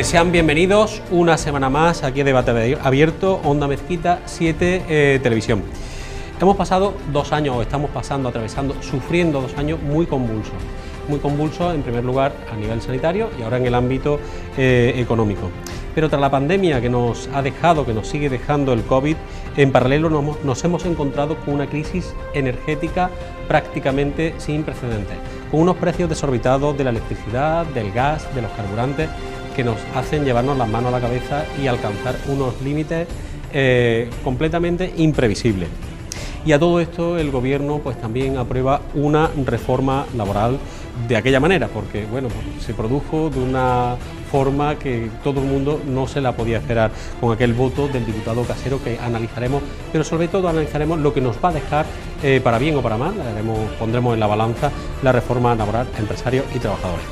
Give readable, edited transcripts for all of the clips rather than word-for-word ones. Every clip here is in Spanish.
Sean bienvenidos una semana más aquí a Debate Abierto, Onda Mezquita 7 Televisión. Hemos pasado 2 años, o estamos pasando, atravesando, sufriendo 2 años muy convulsos. Muy convulsos en primer lugar a nivel sanitario y ahora en el ámbito económico. Pero tras la pandemia que nos ha dejado, que nos sigue dejando el COVID, en paralelo nos hemos encontrado con una crisis energética prácticamente sin precedentes, con unos precios desorbitados de la electricidad, del gas, de los carburantes, que nos hacen llevarnos las manos a la cabeza y alcanzar unos límites completamente imprevisibles. Y a todo esto el Gobierno pues también aprueba una reforma laboral de aquella manera, porque bueno, se produjo de una forma que todo el mundo no se la podía esperar, con aquel voto del diputado Casero que analizaremos, pero sobre todo analizaremos lo que nos va a dejar para bien o para mal. Pondremos en la balanza la reforma laboral a empresarios y trabajadores.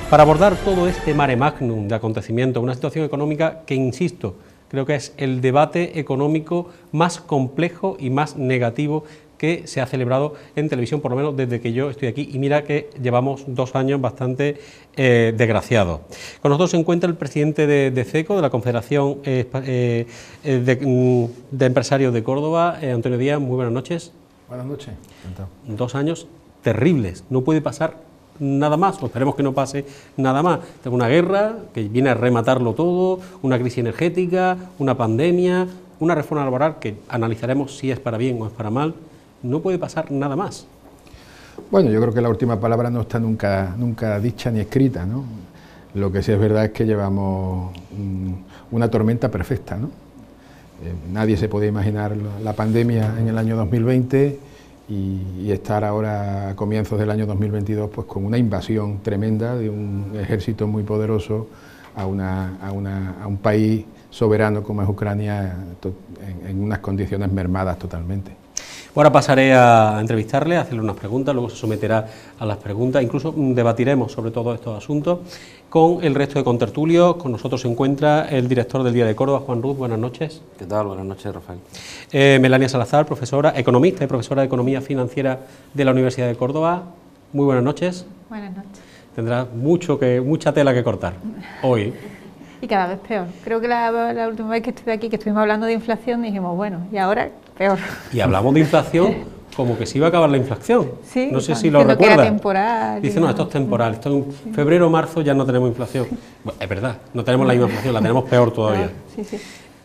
Para abordar todo este mare magnum de acontecimientos, una situación económica que, insisto, creo que es el debate económico más complejo y más negativo que se ha celebrado en televisión, por lo menos desde que yo estoy aquí, y mira que llevamos 2 años bastante desgraciados. Con nosotros se encuentra el presidente de CECO, de la Confederación de Empresarios de Córdoba, Antonio Díaz. Muy buenas noches. Buenas noches. 2 años terribles, no puede pasar nada más, o esperemos que no pase nada más. Tengo una guerra que viene a rematarlo todo, una crisis energética, una pandemia, una reforma laboral que analizaremos si es para bien o es para mal. No puede pasar nada más. Bueno, yo creo que la última palabra no está nunca dicha ni escrita, ¿no? Lo que sí es verdad es que llevamos una tormenta perfecta, ¿no? Nadie se podía imaginar la pandemia en el año 2020 y estar ahora a comienzos del año 2022 pues con una invasión tremenda de un ejército muy poderoso a un país soberano como es Ucrania en unas condiciones mermadas totalmente. Ahora pasaré a entrevistarle, a hacerle unas preguntas, luego se someterá a las preguntas, incluso debatiremos sobre todos estos asuntos con el resto de contertulios. Con nosotros se encuentra el director del Día de Córdoba, Juan Ruz. Buenas noches. ¿Qué tal? Buenas noches, Rafael. Melania Salazar, profesora, economista y profesora de Economía Financiera de la Universidad de Córdoba. Muy buenas noches. Buenas noches. Tendrás mucha tela que cortar hoy. Y cada vez peor. Creo que la última vez que estuve aquí, que estuvimos hablando de inflación, dijimos, bueno, y ahora peor. Y hablamos de inflación como que se iba a acabar la inflación. Sí, no sé si lo recuerdas. Que era temporal. Dice, no, esto es temporal. Esto en febrero o marzo ya no tenemos inflación. Bueno, es verdad, no tenemos la misma inflación, la tenemos peor todavía. Sí, sí.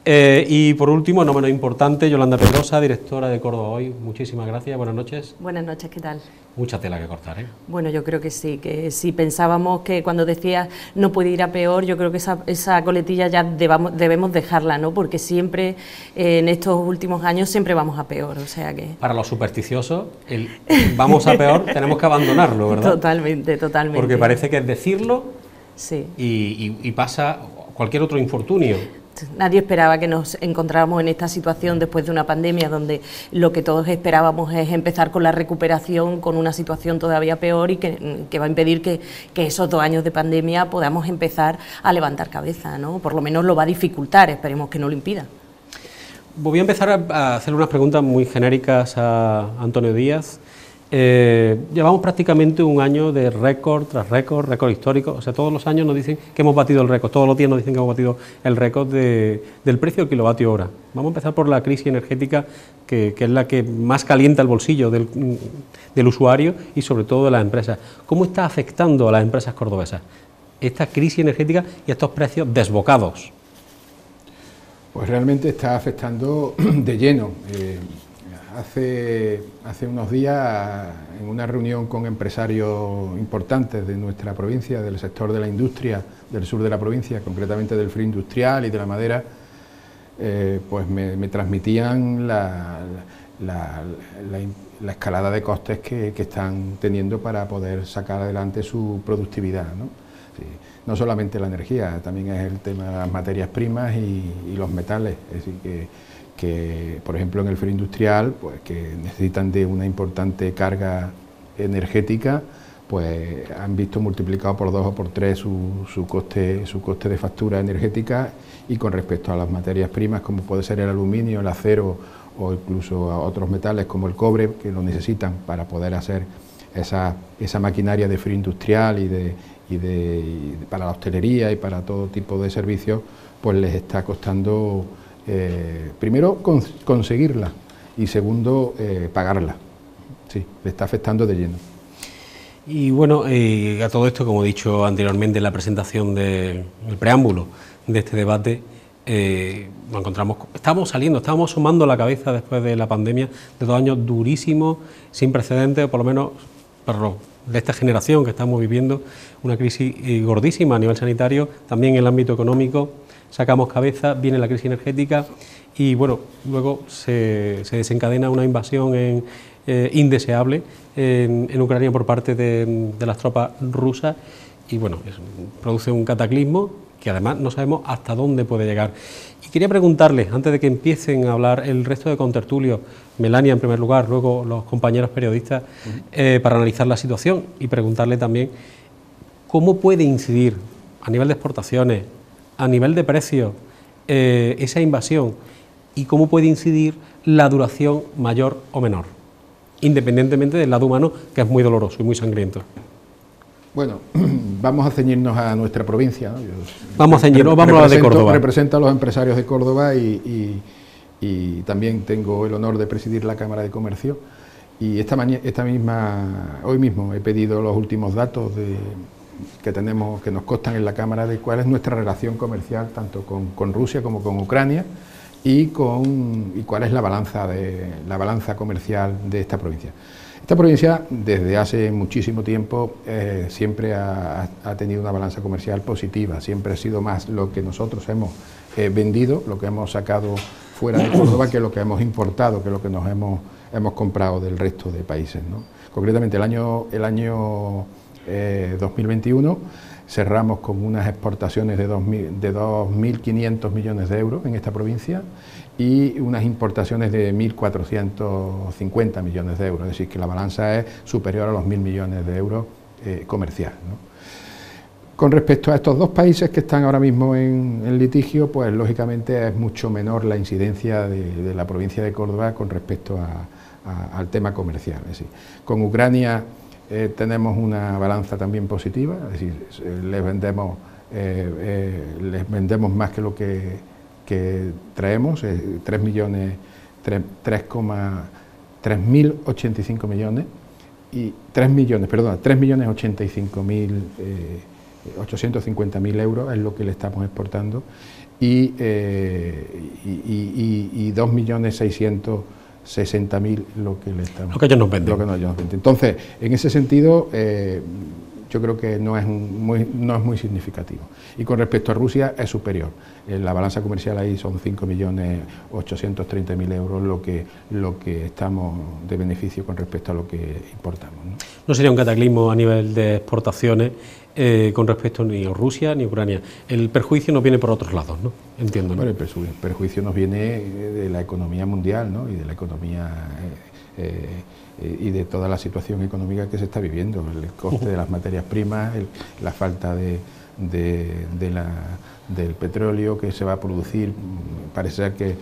Y por último, no menos importante, Yolanda Pedrosa, directora de Córdoba Hoy. Muchísimas gracias, buenas noches. Buenas noches, ¿qué tal? Mucha tela que cortar, ¿eh? Bueno, yo creo que si pensábamos que cuando decías no puede ir a peor, yo creo que esa coletilla ya debemos dejarla, ¿no? Porque siempre, en estos últimos años, siempre vamos a peor, o sea que... Para los supersticiosos, el vamos a peor tenemos que abandonarlo, ¿verdad? Totalmente. Porque parece que es decirlo sí. y pasa cualquier otro infortunio. Nadie esperaba que nos encontráramos en esta situación después de una pandemia donde lo que todos esperábamos es empezar con la recuperación, con una situación todavía peor y que va a impedir que esos 2 años de pandemia podamos empezar a levantar cabeza, ¿no? Por lo menos lo va a dificultar, esperemos que no lo impida. Voy a empezar a hacer unas preguntas muy genéricas a Antonio Díaz. Llevamos prácticamente un año de récord tras récord histórico, o sea, todos los años nos dicen que hemos batido el récord, todos los días nos dicen que hemos batido el récord del precio del kilovatio hora. Vamos a empezar por la crisis energética, que es la que más calienta el bolsillo del usuario y sobre todo de las empresas. ¿Cómo está afectando a las empresas cordobesas esta crisis energética y estos precios desbocados? Pues realmente está afectando de lleno. Hace unos días, en una reunión con empresarios importantes de nuestra provincia, del sector de la industria del sur de la provincia, concretamente del frío industrial y de la madera, pues me transmitían la escalada de costes que están teniendo para poder sacar adelante su productividad, ¿no? Sí, no solamente la energía, también es el tema de las materias primas y los metales, es decir, que, por ejemplo, en el frío industrial, pues que necesitan de una importante carga energética, pues han visto multiplicado por 2 o por 3 su coste de factura energética, y con respecto a las materias primas, como puede ser el aluminio, el acero o incluso a otros metales como el cobre, que lo necesitan para poder hacer esa maquinaria de frío industrial y para la hostelería y para todo tipo de servicios, pues les está costando primero conseguirla y segundo pagarla. Sí, le está afectando de lleno. Y bueno, a todo esto, como he dicho anteriormente en la presentación del preámbulo de este debate, nos encontramos, estábamos sumando la cabeza después de la pandemia, de 2 años durísimos, sin precedentes, por lo menos de esta generación que estamos viviendo, una crisis gordísima a nivel sanitario, también en el ámbito económico, sacamos cabeza, viene la crisis energética y bueno, luego se desencadena una invasión indeseable en Ucrania por parte de las tropas rusas y bueno, produce un cataclismo que además no sabemos hasta dónde puede llegar. Y quería preguntarles, antes de que empiecen a hablar el resto de contertulios, Melania en primer lugar, luego los compañeros periodistas, para analizar la situación y preguntarle también cómo puede incidir a nivel de exportaciones, a nivel de precios, esa invasión y cómo puede incidir la duración mayor o menor, independientemente del lado humano, que es muy doloroso y muy sangriento. Bueno, vamos a ceñirnos a nuestra provincia, ¿no? Vamos a ceñirnos, vamos a hablar de Córdoba. Represento a los empresarios de Córdoba y también tengo el honor de presidir la Cámara de Comercio. Y hoy mismo he pedido los últimos datos que nos constan en la Cámara de cuál es nuestra relación comercial tanto con Rusia como con Ucrania y cuál es la balanza comercial de esta provincia. Esta provincia desde hace muchísimo tiempo siempre ha tenido una balanza comercial positiva, siempre ha sido más lo que nosotros hemos vendido, lo que hemos sacado fuera de Córdoba que lo que hemos importado, que lo que nos hemos comprado del resto de países, ¿no? Concretamente el año 2021 cerramos con unas exportaciones de 2.500 millones de euros en esta provincia y unas importaciones de 1.450 millones de euros, es decir, que la balanza es superior a los 1.000 millones de euros comercial, ¿no? Con respecto a estos dos países que están ahora mismo en litigio, pues lógicamente es mucho menor la incidencia de la provincia de Córdoba con respecto al tema comercial. Es decir, con Ucrania tenemos una balanza también positiva, es decir, les vendemos más que lo que traemos, 3.085 millones y 3.085.850.000 euros es lo que le estamos exportando y 2.660.000 lo que le estamos... Lo que ellos nos venden. Entonces, en ese sentido, yo creo que no es muy significativo. Y con respecto a Rusia es superior. La balanza comercial ahí son 5.830.000 euros lo que estamos de beneficio con respecto a lo que importamos, ¿no? No sería un cataclismo a nivel de exportaciones con respecto ni a Rusia ni a Ucrania. El perjuicio nos viene por otros lados, ¿no? Entiendo, ¿no? Bueno, el perjuicio nos viene de la economía mundial, ¿no? Y de la economía y de toda la situación económica que se está viviendo, el coste de las materias primas, la falta del petróleo que se va a producir. Parece ser que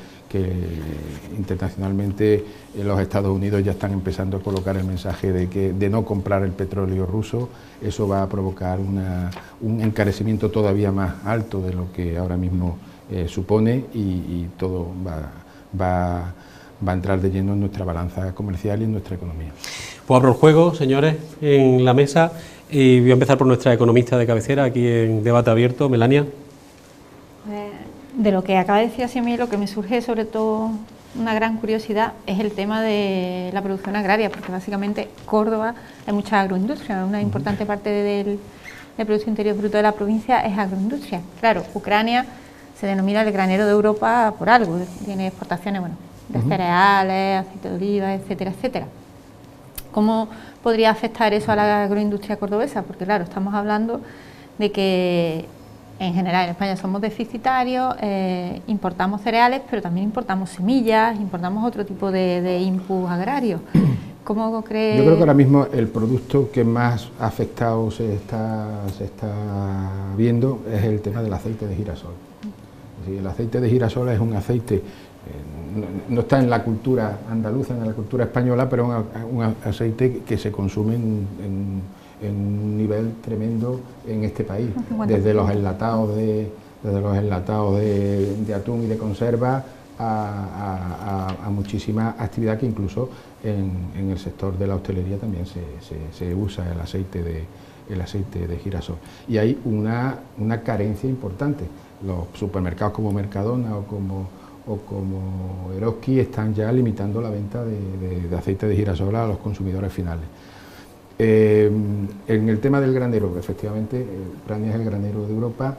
internacionalmente los Estados Unidos ya están empezando a colocar el mensaje de no comprar el petróleo ruso. Eso va a provocar un encarecimiento todavía más alto de lo que ahora mismo supone y todo va a entrar de lleno en nuestra balanza comercial y en nuestra economía. Pues abro el juego, señores, en la mesa y voy a empezar por nuestra economista de cabecera aquí en Debate Abierto, Melania. De lo que acaba de decir así a mí, lo que me surge sobre todo una gran curiosidad es el tema de la producción agraria, porque básicamente Córdoba hay mucha agroindustria, una importante parte del Producto Interior Bruto de la provincia es agroindustria. Claro, Ucrania se denomina el granero de Europa por algo, tiene exportaciones, bueno, de cereales, aceite de oliva, etcétera, etcétera. ¿Cómo podría afectar eso a la agroindustria cordobesa? Porque claro, estamos hablando de que en general en España somos deficitarios, importamos cereales, pero también importamos semillas, importamos otro tipo de inputs agrarios. ¿Cómo cree? Yo creo que ahora mismo el producto que más afectado se está viendo es el tema del aceite de girasol. Es decir, el aceite de girasol es un aceite, no está en la cultura andaluza, en la cultura española, pero un aceite que se consume un nivel tremendo en este país, desde los enlatados de atún y de conserva a muchísima actividad que incluso en el sector de la hostelería también se usa el aceite de girasol. Y hay una carencia importante. Los supermercados como Mercadona o como Eroski están ya limitando la venta de aceite de girasol a los consumidores finales. En el tema del granero, efectivamente, Ucrania es el granero de Europa.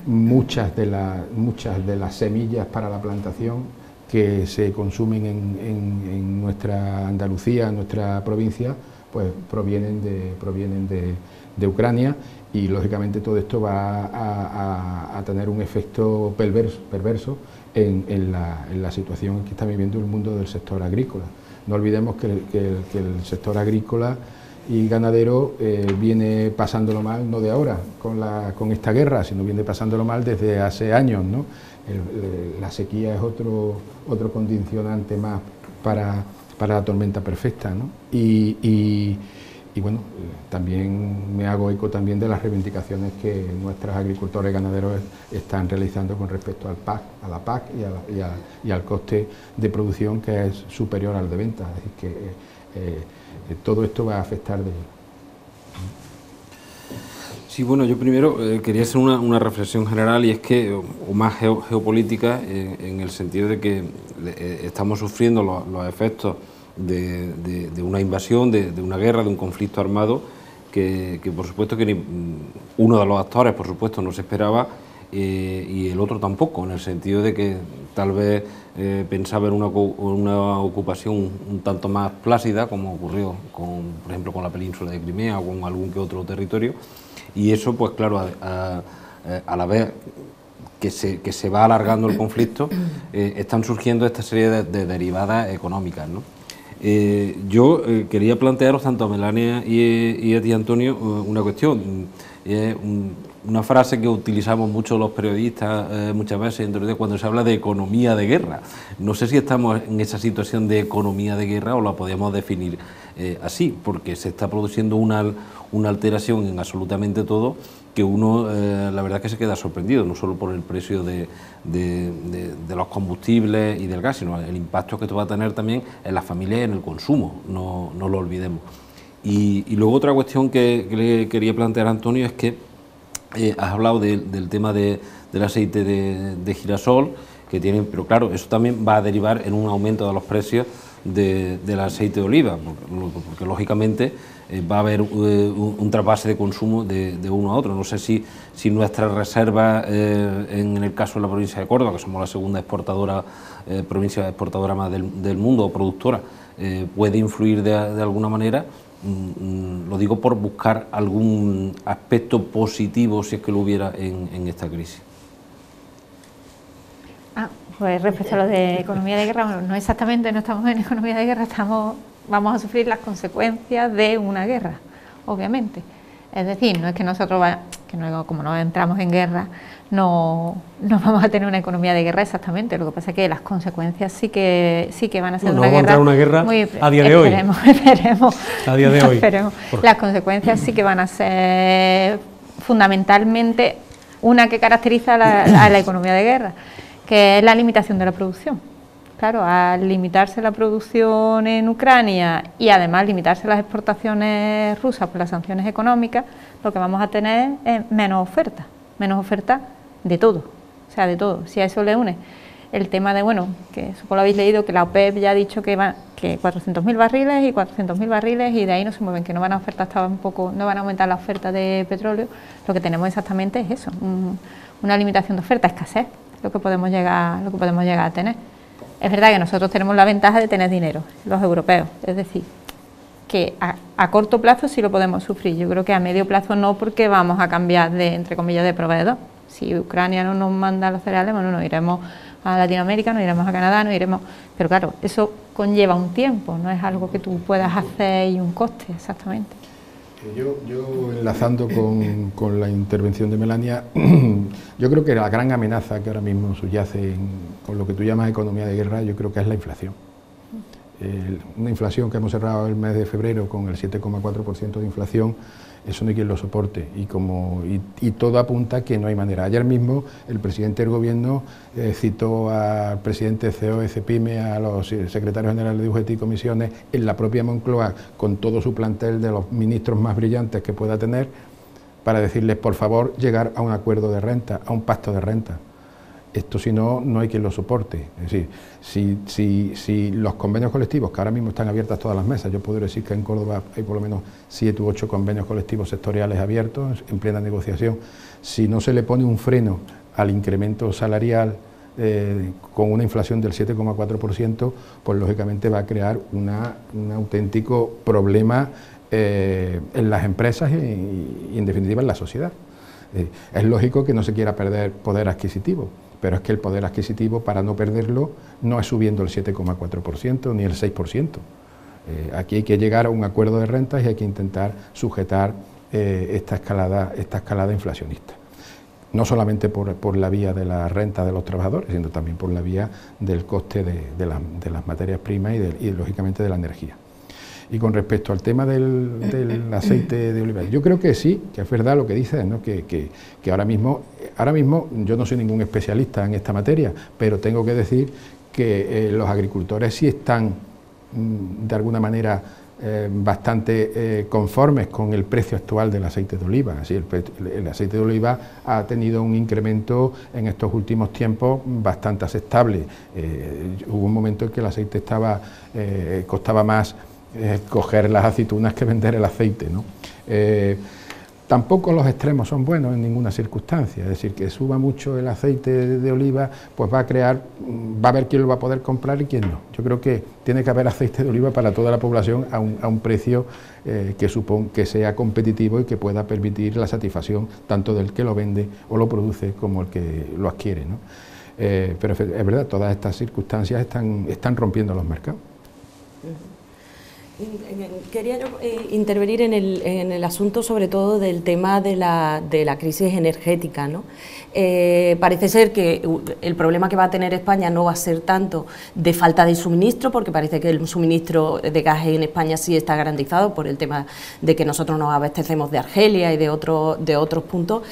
Muchas de las semillas para la plantación que se consumen en nuestra Andalucía, en nuestra provincia, pues provienen de Ucrania, y lógicamente todo esto va a tener un efecto perverso en la situación que está viviendo el mundo del sector agrícola. No olvidemos que el sector agrícola y ganadero viene pasándolo mal, no de ahora, con esta guerra, sino viene pasándolo mal desde hace años, ¿no? La sequía es otro condicionante más para la tormenta perfecta, ¿no? Y bueno, también me hago eco también de las reivindicaciones que nuestros agricultores y ganaderos están realizando con respecto al PAC, a la PAC y al coste de producción, que es superior al de venta. Es decir, que todo esto va a afectar de ello. Sí, bueno, yo primero quería hacer una reflexión general, y es que, o más geopolítica, en el sentido de que estamos sufriendo los efectos de una invasión, de una guerra, de un conflicto armado que por supuesto que uno de los actores, por supuesto, no se esperaba, y el otro tampoco, en el sentido de que tal vez pensaba en una ocupación un tanto más plácida, como ocurrió por ejemplo con la península de Crimea o con algún que otro territorio, y eso pues claro, a la vez que se va alargando el conflicto, están surgiendo esta serie de derivadas económicas, ¿no? Yo quería plantearos tanto a Melania y a ti, Antonio, una cuestión. Una frase que utilizamos mucho los periodistas muchas veces cuando se habla de economía de guerra. No sé si estamos en esa situación de economía de guerra o la podemos definir así, porque se está produciendo una alteración en absolutamente todo, que uno la verdad que se queda sorprendido, no solo por el precio de los combustibles y del gas, sino el impacto que esto va a tener también en las familias y en el consumo, no lo olvidemos. Y luego otra cuestión que le quería plantear a Antonio es que has hablado del tema del aceite de girasol, que tienen, pero claro, eso también va a derivar en un aumento de los precios del aceite de oliva, porque lógicamente va a haber un trasvase de consumo de uno a otro. No sé si nuestras reservas, en el caso de la provincia de Córdoba, que somos la segunda provincia exportadora más del mundo, o productora, puede influir de alguna manera. Lo digo por buscar algún aspecto positivo, si es que lo hubiera, en esta crisis. Pues respecto a lo de economía de guerra, bueno, no exactamente, no estamos en economía de guerra, vamos a sufrir las consecuencias de una guerra, obviamente. Es decir, no es que nosotros, como no entramos en guerra, no vamos a tener una economía de guerra exactamente. Lo que pasa es que las consecuencias sí que van a ser una guerra. No vamos a entrar en una guerra a día de hoy. Esperemos. A día de hoy. Esperemos. Las consecuencias sí que van a ser fundamentalmente una que caracteriza a la economía de guerra, que es la limitación de la producción. Claro, al limitarse la producción en Ucrania y además limitarse las exportaciones rusas por las sanciones económicas, lo que vamos a tener es menos oferta de todo, o sea, de todo. Si a eso le une el tema de, bueno, que supongo lo habéis leído, que la OPEP ya ha dicho que 400.000 barriles y 400.000 barriles, y de ahí no se mueven, que no van a ofertar no van a aumentar la oferta de petróleo. Lo que tenemos exactamente es eso, una limitación de oferta, escasez, lo que podemos llegar a tener. Es verdad que nosotros tenemos la ventaja de tener dinero, los europeos, es decir, que a corto plazo sí lo podemos sufrir. Yo creo que a medio plazo no, porque vamos a cambiar entre comillas, de proveedor. Si Ucrania no nos manda los cereales, bueno, nos iremos a Latinoamérica, nos iremos a Canadá, pero claro, eso conlleva un tiempo, no es algo que tú puedas hacer y un coste, exactamente. Yo enlazando con la intervención de Melania, yo creo que la gran amenaza que ahora mismo subyace con lo que tú llamas economía de guerra, yo creo que es la inflación. una inflación que hemos cerrado el mes de febrero con el 7,4% de inflación, eso no hay quien lo soporte, y todo apunta a que no hay manera. Ayer mismo el presidente del Gobierno citó al presidente de CEO, CEPIME, a los secretarios generales de UGT y comisiones en la propia Moncloa, con todo su plantel de los ministros más brillantes que pueda tener, para decirles, por favor, llegar a un acuerdo de renta, a un pacto de renta. Esto, si no, no hay quien lo soporte. Es decir, si los convenios colectivos, que ahora mismo están abiertas todas las mesas, yo puedo decir que en Córdoba hay por lo menos 7 u 8 convenios colectivos sectoriales abiertos, en plena negociación, si no se le pone un freno al incremento salarial con una inflación del 7,4%, pues lógicamente va a crear un auténtico problema en las empresas y en definitiva en la sociedad. Es lógico que no se quiera perder poder adquisitivo, pero es que el poder adquisitivo, para no perderlo, no es subiendo el 7,4% ni el 6%. Aquí hay que llegar a un acuerdo de rentas y hay que intentar sujetar esta escalada inflacionista. No solamente por la vía de la renta de los trabajadores, sino también por la vía del coste de las materias primas y lógicamente de la energía. Y con respecto al tema del aceite de oliva, yo creo que sí, que es verdad lo que dices, ¿no? que ahora mismo yo no soy ningún especialista en esta materia, pero tengo que decir que los agricultores sí están de alguna manera bastante conformes con el precio actual del aceite de oliva. Así, el aceite de oliva ha tenido un incremento en estos últimos tiempos bastante aceptable. Hubo un momento en que el aceite costaba más coger las aceitunas que vender el aceite, ¿no? Tampoco los extremos son buenos en ninguna circunstancia, es decir, que suba mucho el aceite de oliva, pues va a haber quien lo va a poder comprar y quien no. Yo creo que tiene que haber aceite de oliva para toda la población a un precio que sea competitivo y que pueda permitir la satisfacción tanto del que lo vende o lo produce como el que lo adquiere, ¿no? Pero es verdad, todas estas circunstancias están rompiendo los mercados. Quería yo intervenir en el asunto sobre todo del tema de la crisis energética, ¿no? Parece ser que el problema que va a tener España no va a ser tanto de falta de suministro, porque parece que el suministro de gas en España sí está garantizado por el tema de que nosotros nos abastecemos de Argelia y de otros puntos,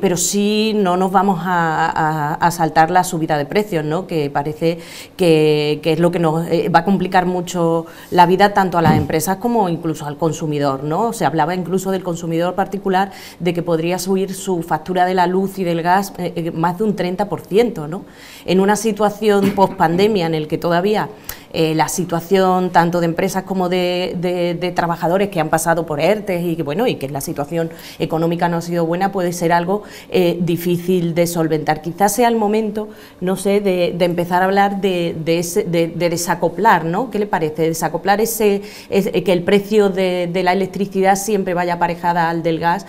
pero sí no nos vamos a saltar la subida de precios, ¿no? Que parece que es lo que nos va a complicar mucho la vida tanto a las empresas como incluso al consumidor, ¿no? Se hablaba incluso del consumidor particular de que podría subir su factura de la luz y del gas más de un 30%, ¿no? En una situación post-pandemia en el que todavía la situación tanto de empresas como de trabajadores que han pasado por ERTE y que la situación económica no ha sido buena, puede ser algo difícil de solventar. Quizás sea el momento, no sé, de empezar a hablar de desacoplar, ¿no? ¿Qué le parece? Desacoplar que el precio de la electricidad siempre vaya aparejada al del gas,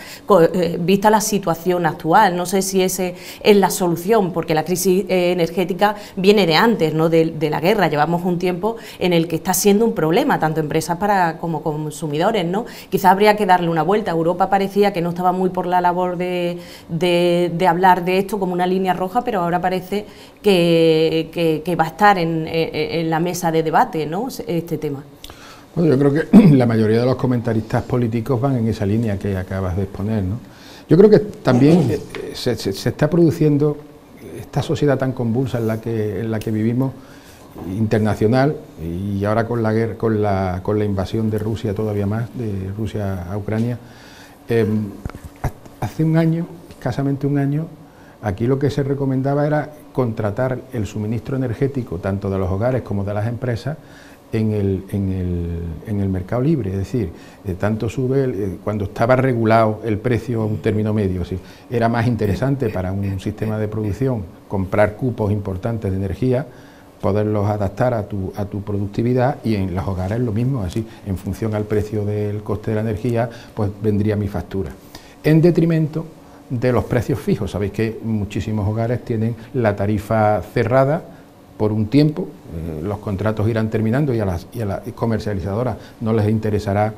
vista la situación actual. No sé si esa es la solución, porque la crisis energética viene de antes, ¿no? De la guerra. Llevamos un tiempo en el que está siendo un problema, tanto empresas como consumidores, ¿no? Quizá habría que darle una vuelta. Europa parecía que no estaba muy por la labor de hablar de esto como una línea roja, pero ahora parece que va a estar en la mesa de debate, ¿no? Este tema. Bueno, yo creo que la mayoría de los comentaristas políticos van en esa línea que acabas de exponer, ¿no? Yo creo que también se está produciendo esta sociedad tan convulsa en la que vivimos, internacional, y ahora con la guerra, con la invasión de Rusia todavía más, de Rusia a Ucrania. Hace un año, escasamente un año, aquí lo que se recomendaba era contratar el suministro energético tanto de los hogares como de las empresas en el mercado libre, es decir, tanto sube cuando estaba regulado el precio a un término medio. ¿Sí? Era más interesante para un sistema de producción comprar cupos importantes de energía, poderlos adaptar a tu productividad, y en los hogares lo mismo, así, en función al precio del coste de la energía, pues vendría mi factura. En detrimento de los precios fijos. Sabéis que muchísimos hogares tienen la tarifa cerrada por un tiempo, los contratos irán terminando y a las comercializadoras no les interesará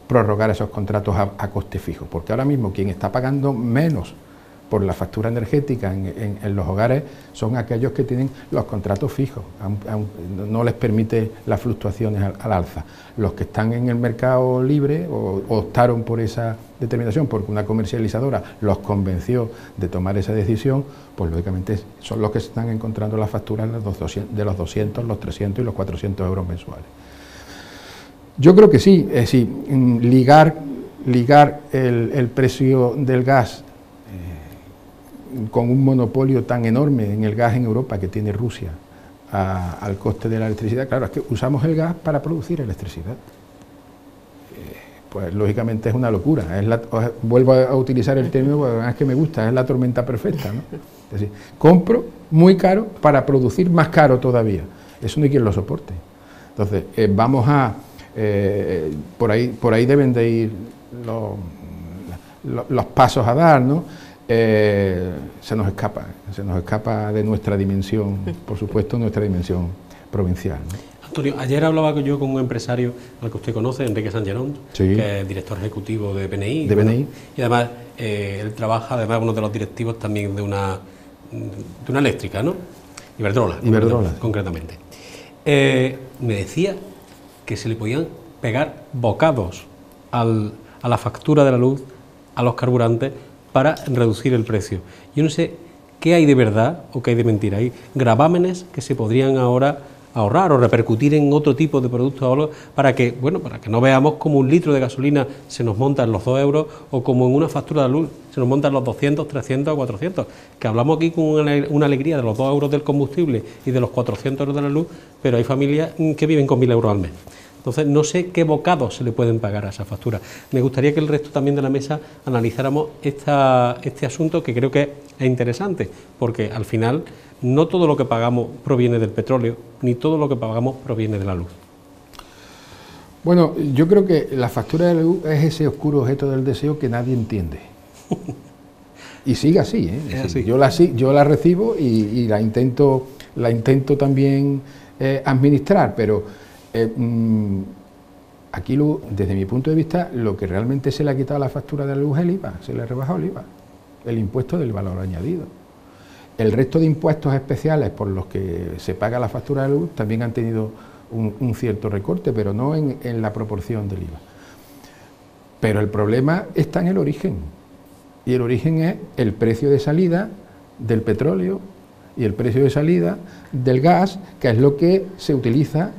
prorrogar esos contratos a coste fijo, porque ahora mismo quien está pagando menos por la factura energética en los hogares son aquellos que tienen los contratos fijos, no les permite las fluctuaciones al alza. Los que están en el mercado libre o optaron por esa determinación porque una comercializadora los convenció de tomar esa decisión, pues lógicamente son los que se están encontrando las facturas de los 200, los 300 y los 400 euros mensuales. Yo creo que sí, es decir, ligar el precio del gas con un monopolio tan enorme en el gas en Europa que tiene Rusia al coste de la electricidad, claro, es que usamos el gas para producir electricidad. Pues lógicamente es una locura, vuelvo a utilizar el término, es que me gusta, es la tormenta perfecta, ¿no? Es decir, compro muy caro para producir más caro todavía, eso no hay quien lo soporte. Entonces, vamos a, por ahí deben de ir los pasos a dar, ¿no? Se nos escapa de nuestra dimensión, por supuesto, nuestra dimensión provincial, ¿no? Antonio, ayer hablaba yo con un empresario al que usted conoce, Enrique Sangerón, sí, que es director ejecutivo de BNI. Y además, él trabaja, además, uno de los directivos también de una eléctrica, ¿no? Iberdrola. Concretamente. Me decía que se le podían pegar bocados a la factura de la luz, a los carburantes, para reducir el precio. Yo no sé qué hay de verdad o qué hay de mentira. Hay gravámenes que se podrían ahora ahorrar o repercutir en otro tipo de productos para que no veamos como un litro de gasolina se nos monta en los 2 euros o como en una factura de luz se nos montan los 200, 300 o 400, que hablamos aquí con una alegría de los 2 euros del combustible y de los 400 euros de la luz, pero hay familias que viven con 1.000 euros al mes. Entonces, no sé qué bocados se le pueden pagar a esa factura. Me gustaría que el resto también de la mesa analizáramos este asunto, que creo que es interesante, porque al final no todo lo que pagamos proviene del petróleo, ni todo lo que pagamos proviene de la luz. Bueno, yo creo que la factura de la luz es ese oscuro objeto del deseo que nadie entiende. Y sigue así, ¿eh? Es así. Yo la recibo y la intento también administrar, pero aquí, desde mi punto de vista, lo que realmente se le ha quitado a la factura de la luz es el IVA, se le ha rebajado el IVA, el impuesto del valor añadido. El resto de impuestos especiales por los que se paga la factura de la luz también han tenido un cierto recorte, pero no en la proporción del IVA. Pero el problema está en el origen, y el origen es el precio de salida del petróleo y el precio de salida del gas, que es lo que se utiliza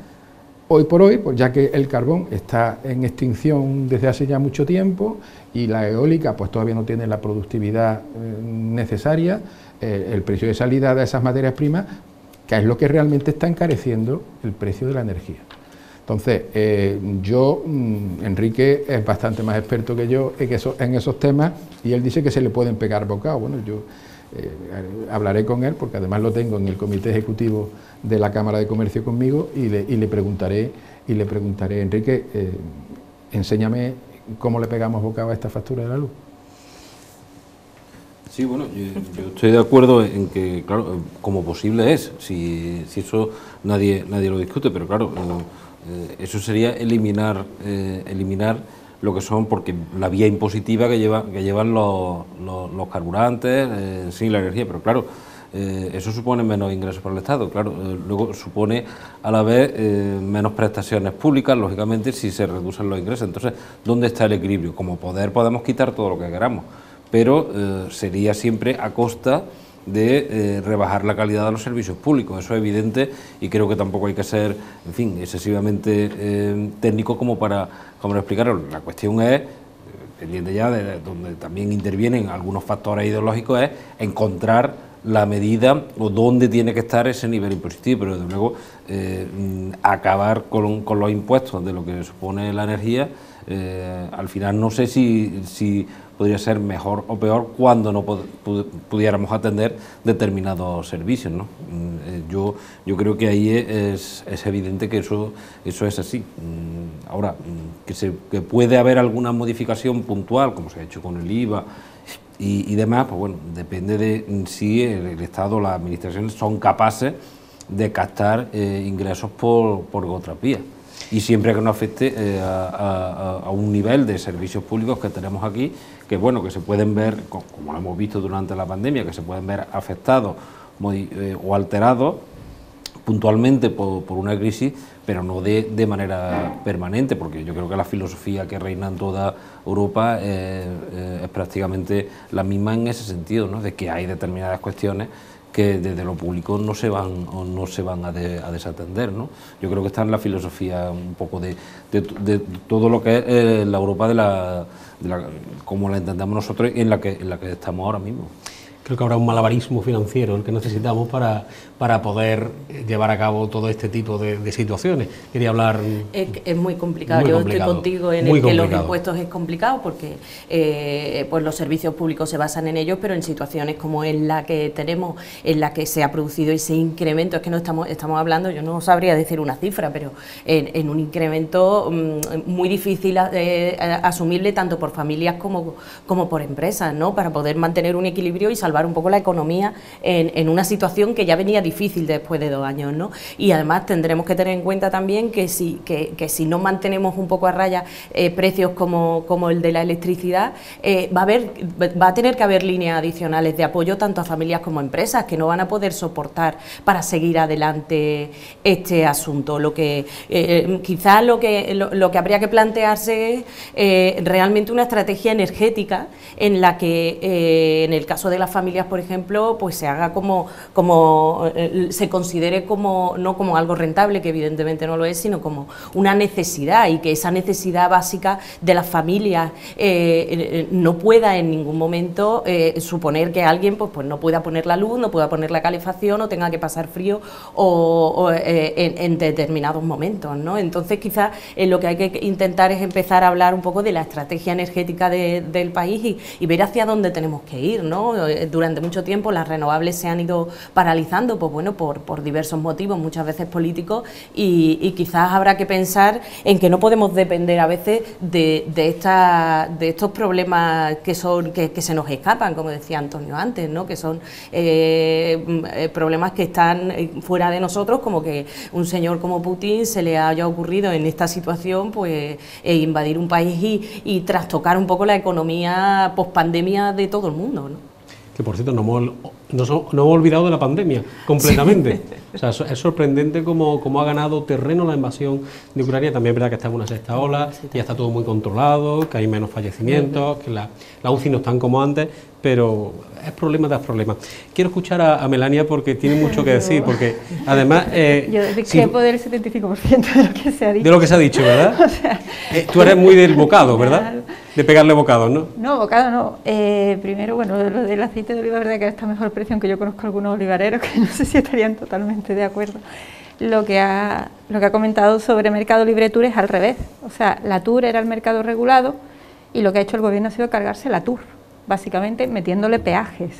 hoy por hoy, pues ya que el carbón está en extinción desde hace ya mucho tiempo y la eólica pues todavía no tiene la productividad necesaria, el precio de salida de esas materias primas, que es lo que realmente está encareciendo el precio de la energía. Entonces, Enrique es bastante más experto que yo en esos temas y él dice que se le pueden pegar bocados. Bueno, yo hablaré con él, porque además lo tengo en el comité ejecutivo de la Cámara de Comercio conmigo, y le preguntaré, Enrique, enséñame cómo le pegamos bocado a esta factura de la luz. Sí, bueno, yo estoy de acuerdo en que, claro, como posible es, si eso nadie lo discute, pero claro, eso sería eliminar lo que son, porque la vía impositiva que llevan los carburantes, sí, la energía, pero claro, eso supone menos ingresos para el Estado, claro, luego supone a la vez menos prestaciones públicas, lógicamente, si se reducen los ingresos. Entonces, ¿dónde está el equilibrio? Como poder podemos quitar todo lo que queramos, pero sería siempre a costa de rebajar la calidad de los servicios públicos, eso es evidente, y creo que tampoco hay que ser, en fin, excesivamente técnico como para explicarlo. La cuestión es, pendiente ya de donde también intervienen algunos factores ideológicos, es encontrar la medida o dónde tiene que estar ese nivel impositivo, pero desde luego acabar con los impuestos de lo que supone la energía, al final no sé si podría ser mejor o peor cuando no pudiéramos atender determinados servicios, ¿no? Yo creo que ahí es evidente que eso es así. Ahora, que puede haber alguna modificación puntual, como se ha hecho con el IVA y demás, pues bueno, depende de si el Estado o las administraciones son capaces de captar ingresos por otras vías. Y siempre que no afecte a un nivel de servicios públicos que tenemos aquí, que bueno, que se pueden ver, como lo hemos visto durante la pandemia, que se pueden ver afectados o alterados puntualmente por una crisis, pero no de manera permanente, porque yo creo que la filosofía que reina en toda Europa es prácticamente la misma en ese sentido, ¿no? De que hay determinadas cuestiones que desde lo público no se van a desatender, ¿no? Yo creo que está en la filosofía un poco de todo lo que es la Europa como la entendemos nosotros y en la que estamos ahora mismo. Creo que habrá un malabarismo financiero el que necesitamos para poder llevar a cabo todo este tipo de situaciones. Quería hablar... Es muy complicado. Yo estoy contigo en el que los impuestos es complicado porque pues los servicios públicos se basan en ellos, pero en situaciones como en la que tenemos, en la que se ha producido ese incremento, es que no estamos hablando, yo no sabría decir una cifra, pero en un incremento muy difícil asumible tanto por familias como por empresas, ¿no? Para poder mantener un equilibrio y salvar un poco la economía en una situación que ya venía difícil después de 2 años, ¿no? Y además tendremos que tener en cuenta también que si no mantenemos un poco a raya precios como el de la electricidad, va a tener que haber líneas adicionales de apoyo tanto a familias como a empresas que no van a poder soportar para seguir adelante este asunto. Quizás lo que habría que plantearse es realmente una estrategia energética en la que en el caso de las familias, por ejemplo, pues se haga se considere no como algo rentable, que evidentemente no lo es, sino como una necesidad, y que esa necesidad básica de las familias no pueda en ningún momento suponer que alguien pues no pueda poner la luz, no pueda poner la calefacción o tenga que pasar frío en determinados momentos, ¿no? Entonces quizás lo que hay que intentar es empezar a hablar un poco de la estrategia energética del país y ver hacia dónde tenemos que ir, ¿no? Durante mucho tiempo las renovables se han ido paralizando, pues bueno, por diversos motivos, muchas veces políticos, y quizás habrá que pensar en que no podemos depender a veces de estos problemas que se nos escapan, como decía Antonio antes, ¿no? Que son problemas que están fuera de nosotros, como que un señor como Putin se le haya ocurrido en esta situación pues invadir un país y trastocar un poco la economía pospandemia de todo el mundo, ¿no? Que por cierto, no hemos olvidado de la pandemia completamente. O sea, es sorprendente cómo ha ganado terreno la invasión de Ucrania. También es verdad que está en una sexta ola, ya está todo muy controlado, que hay menos fallecimientos, que la UCI no están como antes, pero es problema tras problema. Quiero escuchar a Melania porque tiene mucho que decir, porque además... yo discrepo del 75% de lo que se ha dicho. De lo que se ha dicho, ¿verdad? O sea, tú eres muy del bocado, ¿verdad? De pegarle bocados, ¿no? No, bocado no. Primero, bueno, lo del aceite de oliva, verdad que está a mejor precio, aunque yo conozco algunos olivareros que no sé si estarían totalmente de acuerdo. Lo que ha comentado sobre Mercado Libre Tour es al revés. O sea, la Tour era el mercado regulado y lo que ha hecho el gobierno ha sido cargarse la Tour, básicamente metiéndole peajes.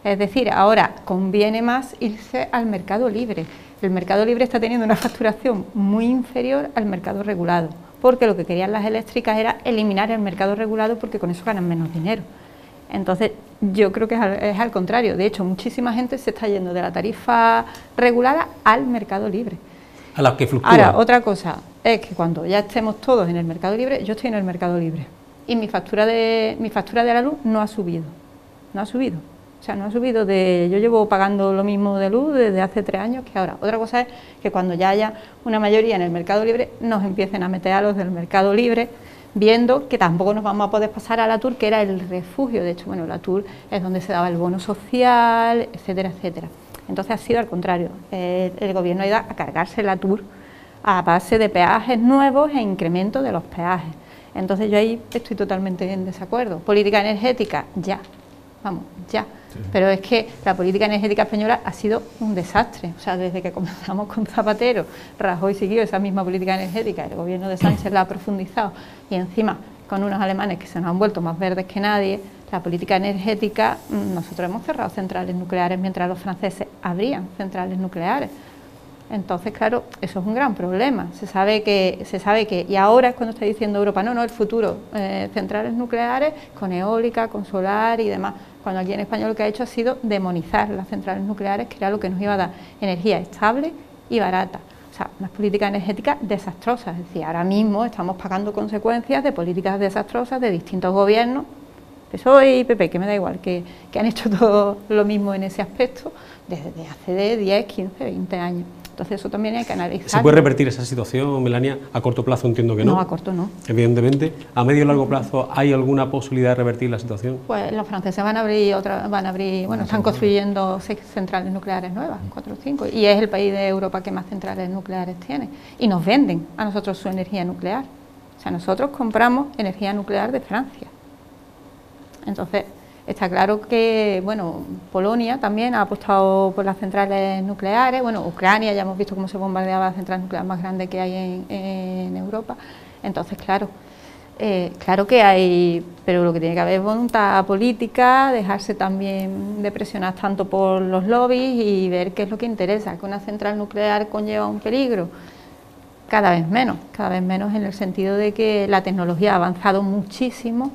Es decir, ahora conviene más irse al mercado libre. El mercado libre está teniendo una facturación muy inferior al mercado regulado, porque lo que querían las eléctricas era eliminar el mercado regulado porque con eso ganan menos dinero. Entonces, yo creo que es al contrario. De hecho, muchísima gente se está yendo de la tarifa regulada al mercado libre. A la que fluctúa. Ahora, otra cosa es que cuando ya estemos todos en el mercado libre, yo estoy en el mercado libre y mi factura de la luz no ha subido. No ha subido. O sea, no ha subido yo llevo pagando lo mismo de luz desde hace 3 años que ahora. Otra cosa es que cuando ya haya una mayoría en el mercado libre, nos empiecen a meter a los del mercado libre, viendo que tampoco nos vamos a poder pasar a la Tour, que era el refugio. De hecho, bueno, la Tour es donde se daba el bono social, etcétera, etcétera. Entonces ha sido al contrario. El gobierno ha ido a cargarse la Tour a base de peajes nuevos e incremento de los peajes. Entonces yo ahí estoy totalmente en desacuerdo. Política energética, ya. Vamos, ya. Sí. Pero es que la política energética española ha sido un desastre. O sea, desde que comenzamos con Zapatero, Rajoy siguió esa misma política energética, el gobierno de Sánchez la ha profundizado y encima con unos alemanes que se nos han vuelto más verdes que nadie, la política energética, nosotros hemos cerrado centrales nucleares mientras los franceses abrían centrales nucleares. Entonces, claro, eso es un gran problema. Se sabe que, y ahora es cuando está diciendo Europa, no, el futuro, centrales nucleares con eólica, con solar y demás, cuando aquí en España lo que ha hecho ha sido demonizar las centrales nucleares, que era lo que nos iba a dar energía estable y barata. O sea, unas políticas energéticas desastrosas. Es decir, ahora mismo estamos pagando consecuencias de políticas desastrosas de distintos gobiernos PSOE y PP, que me da igual, que han hecho todo lo mismo en ese aspecto desde hace 10, 15, 20 años. Entonces eso también hay que analizar. ¿Se puede revertir esa situación, Melania? A corto plazo entiendo que no. No, a corto no. Evidentemente. ¿A medio y largo plazo hay alguna posibilidad de revertir la situación? Pues los franceses van a abrir, bueno, están construyendo 6 centrales nucleares nuevas, 4 o 5, y es el país de Europa que más centrales nucleares tiene. Y nos venden a nosotros su energía nuclear. O sea, nosotros compramos energía nuclear de Francia. Entonces, está claro que, bueno, Polonia también ha apostado por las centrales nucleares, bueno, Ucrania, ya hemos visto cómo se bombardeaba la central nuclear más grande que hay en Europa. Entonces, claro que hay, pero lo que tiene que haber es voluntad política, dejarse también de presionar tanto por los lobbies y ver qué es lo que interesa, que una central nuclear conlleva un peligro. Cada vez menos en el sentido de que la tecnología ha avanzado muchísimo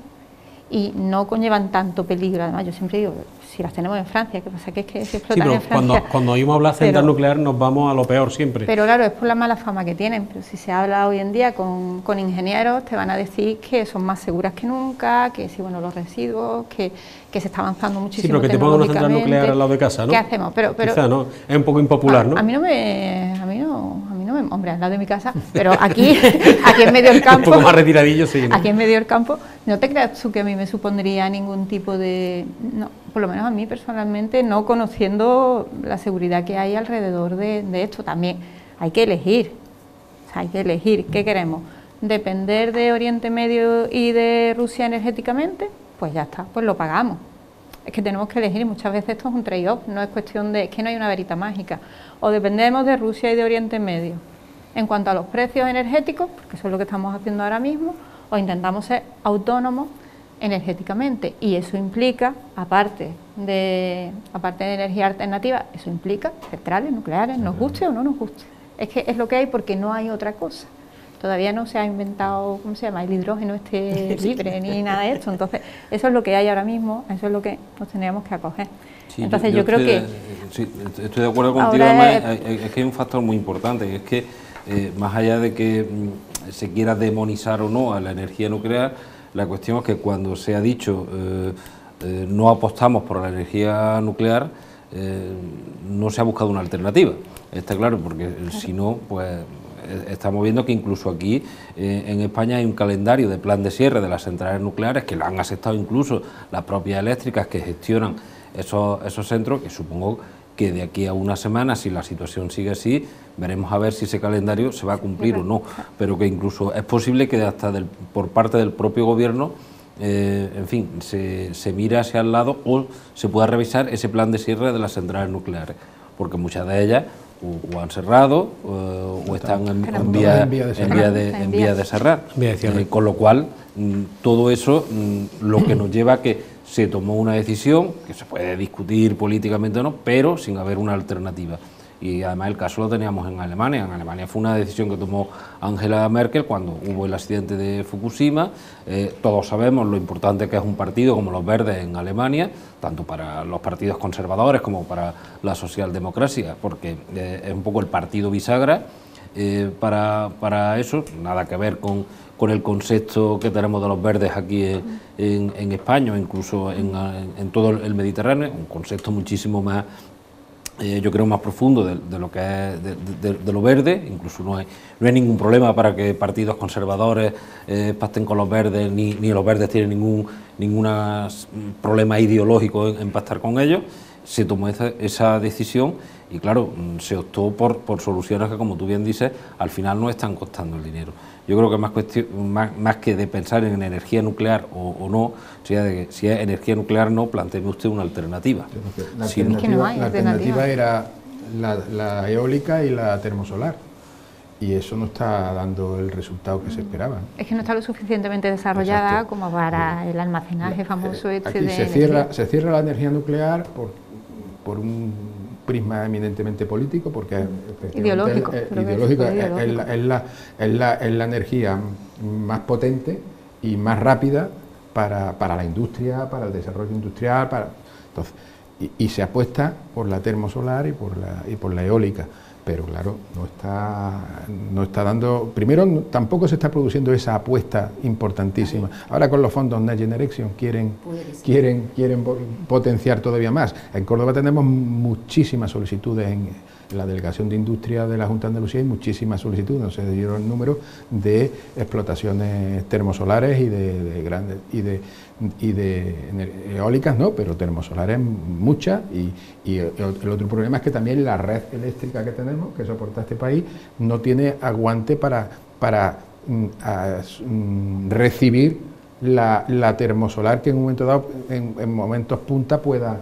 y no conllevan tanto peligro. Además, yo siempre digo, si las tenemos en Francia, ¿qué pasa? Que es que se explotan en Francia. Cuando oímos hablar de central nuclear nos vamos a lo peor siempre. Pero claro, es por la mala fama que tienen. Pero si se habla hoy en día con ingenieros, te van a decir que son más seguras que nunca, que sí, bueno, los residuos, que se está avanzando muchísimo. Sí, pero que te pongan una central nuclear al lado de casa, ¿no? ¿Qué hacemos? Pero quizá no, es un poco impopular, ¿no? A mí no me, hombre, al lado de mi casa, pero aquí en medio del campo. Un poco más retiradillo, sí, ¿no? Aquí en medio del campo, no te creas tú que a mí me supondría ningún tipo de, no, por lo menos a mí personalmente, no conociendo la seguridad que hay alrededor de esto. También hay que elegir, o sea, hay que elegir qué queremos. Depender de Oriente Medio y de Rusia energéticamente, pues ya está, pues lo pagamos. Es que tenemos que elegir y muchas veces esto es un trade-off, no es cuestión de, es que no hay una varita mágica. O dependemos de Rusia y de Oriente Medio en cuanto a los precios energéticos, porque eso es lo que estamos haciendo ahora mismo, o intentamos ser autónomos energéticamente, y eso implica, aparte de energía alternativa, eso implica centrales nucleares, nos guste o no nos guste. Es que es lo que hay porque no hay otra cosa. Todavía no se ha inventado, ¿cómo se llama?, el hidrógeno libre ni nada de esto. Entonces, eso es lo que hay ahora mismo, eso es lo que nos tendríamos que acoger. Sí, entonces, yo creo que... Sí, estoy de acuerdo contigo, además, es que hay un factor muy importante, y es que más allá de que se quiera demonizar o no a la energía nuclear, la cuestión es que cuando se ha dicho no apostamos por la energía nuclear, no se ha buscado una alternativa. Está claro, porque si no, pues estamos viendo que incluso aquí en España hay un calendario de plan de cierre de las centrales nucleares que lo han aceptado incluso las propias eléctricas que gestionan esos centros, que supongo que de aquí a una semana, si la situación sigue así, veremos a ver si ese calendario se va a cumplir o no, pero que incluso es posible que hasta por parte del propio gobierno, en fin, se mire hacia el lado o se pueda revisar ese plan de cierre de las centrales nucleares, porque muchas de ellas o han cerrado o están en vía de cerrar, con lo cual todo eso lo que nos lleva a que se tomó una decisión que se puede discutir políticamente o no, pero sin haber una alternativa. Y además el caso lo teníamos en Alemania. En Alemania fue una decisión que tomó Angela Merkel cuando hubo el accidente de Fukushima. Todos sabemos lo importante que es un partido como los Verdes en Alemania, tanto para los partidos conservadores como para la socialdemocracia, porque es un poco el partido bisagra para eso, nada que ver con el concepto que tenemos de los verdes aquí en España o incluso en todo el Mediterráneo, un concepto muchísimo más, yo creo, más profundo de lo que es de lo verde. Incluso no hay ningún problema para que partidos conservadores pacten con los verdes, ni los verdes tienen ningún problema ideológico en pactar con ellos. Se tomó esa decisión y claro, se optó por soluciones que, como tú bien dices, al final no están costando el dinero. Yo creo que más que de pensar en energía nuclear o no, si es energía nuclear no, planteeme usted una alternativa. La alternativa era la eólica y la termosolar, y eso no está dando el resultado que se esperaba. Es que no está lo suficientemente desarrollada como para el almacenaje famoso aquí se cierra la energía nuclear por un prisma eminentemente político, porque ideológico, es la energía más potente y más rápida para la industria, para el desarrollo industrial, entonces, y se apuesta por la termosolar y por la eólica. pero claro, no está dando, primero tampoco se está produciendo esa apuesta importantísima. Ahora con los fondos Next Generation quieren potenciar todavía más. En Córdoba tenemos muchísimas solicitudes en la Delegación de Industria de la Junta de Andalucía, hay muchísimas solicitudes, no se dieron el número de explotaciones termosolares y de grandes y de eólicas, no, pero termosolares muchas, y el otro problema es que también la red eléctrica que tenemos, que soporta este país, no tiene aguante para recibir la termosolar que en un momento dado, en momentos punta, pueda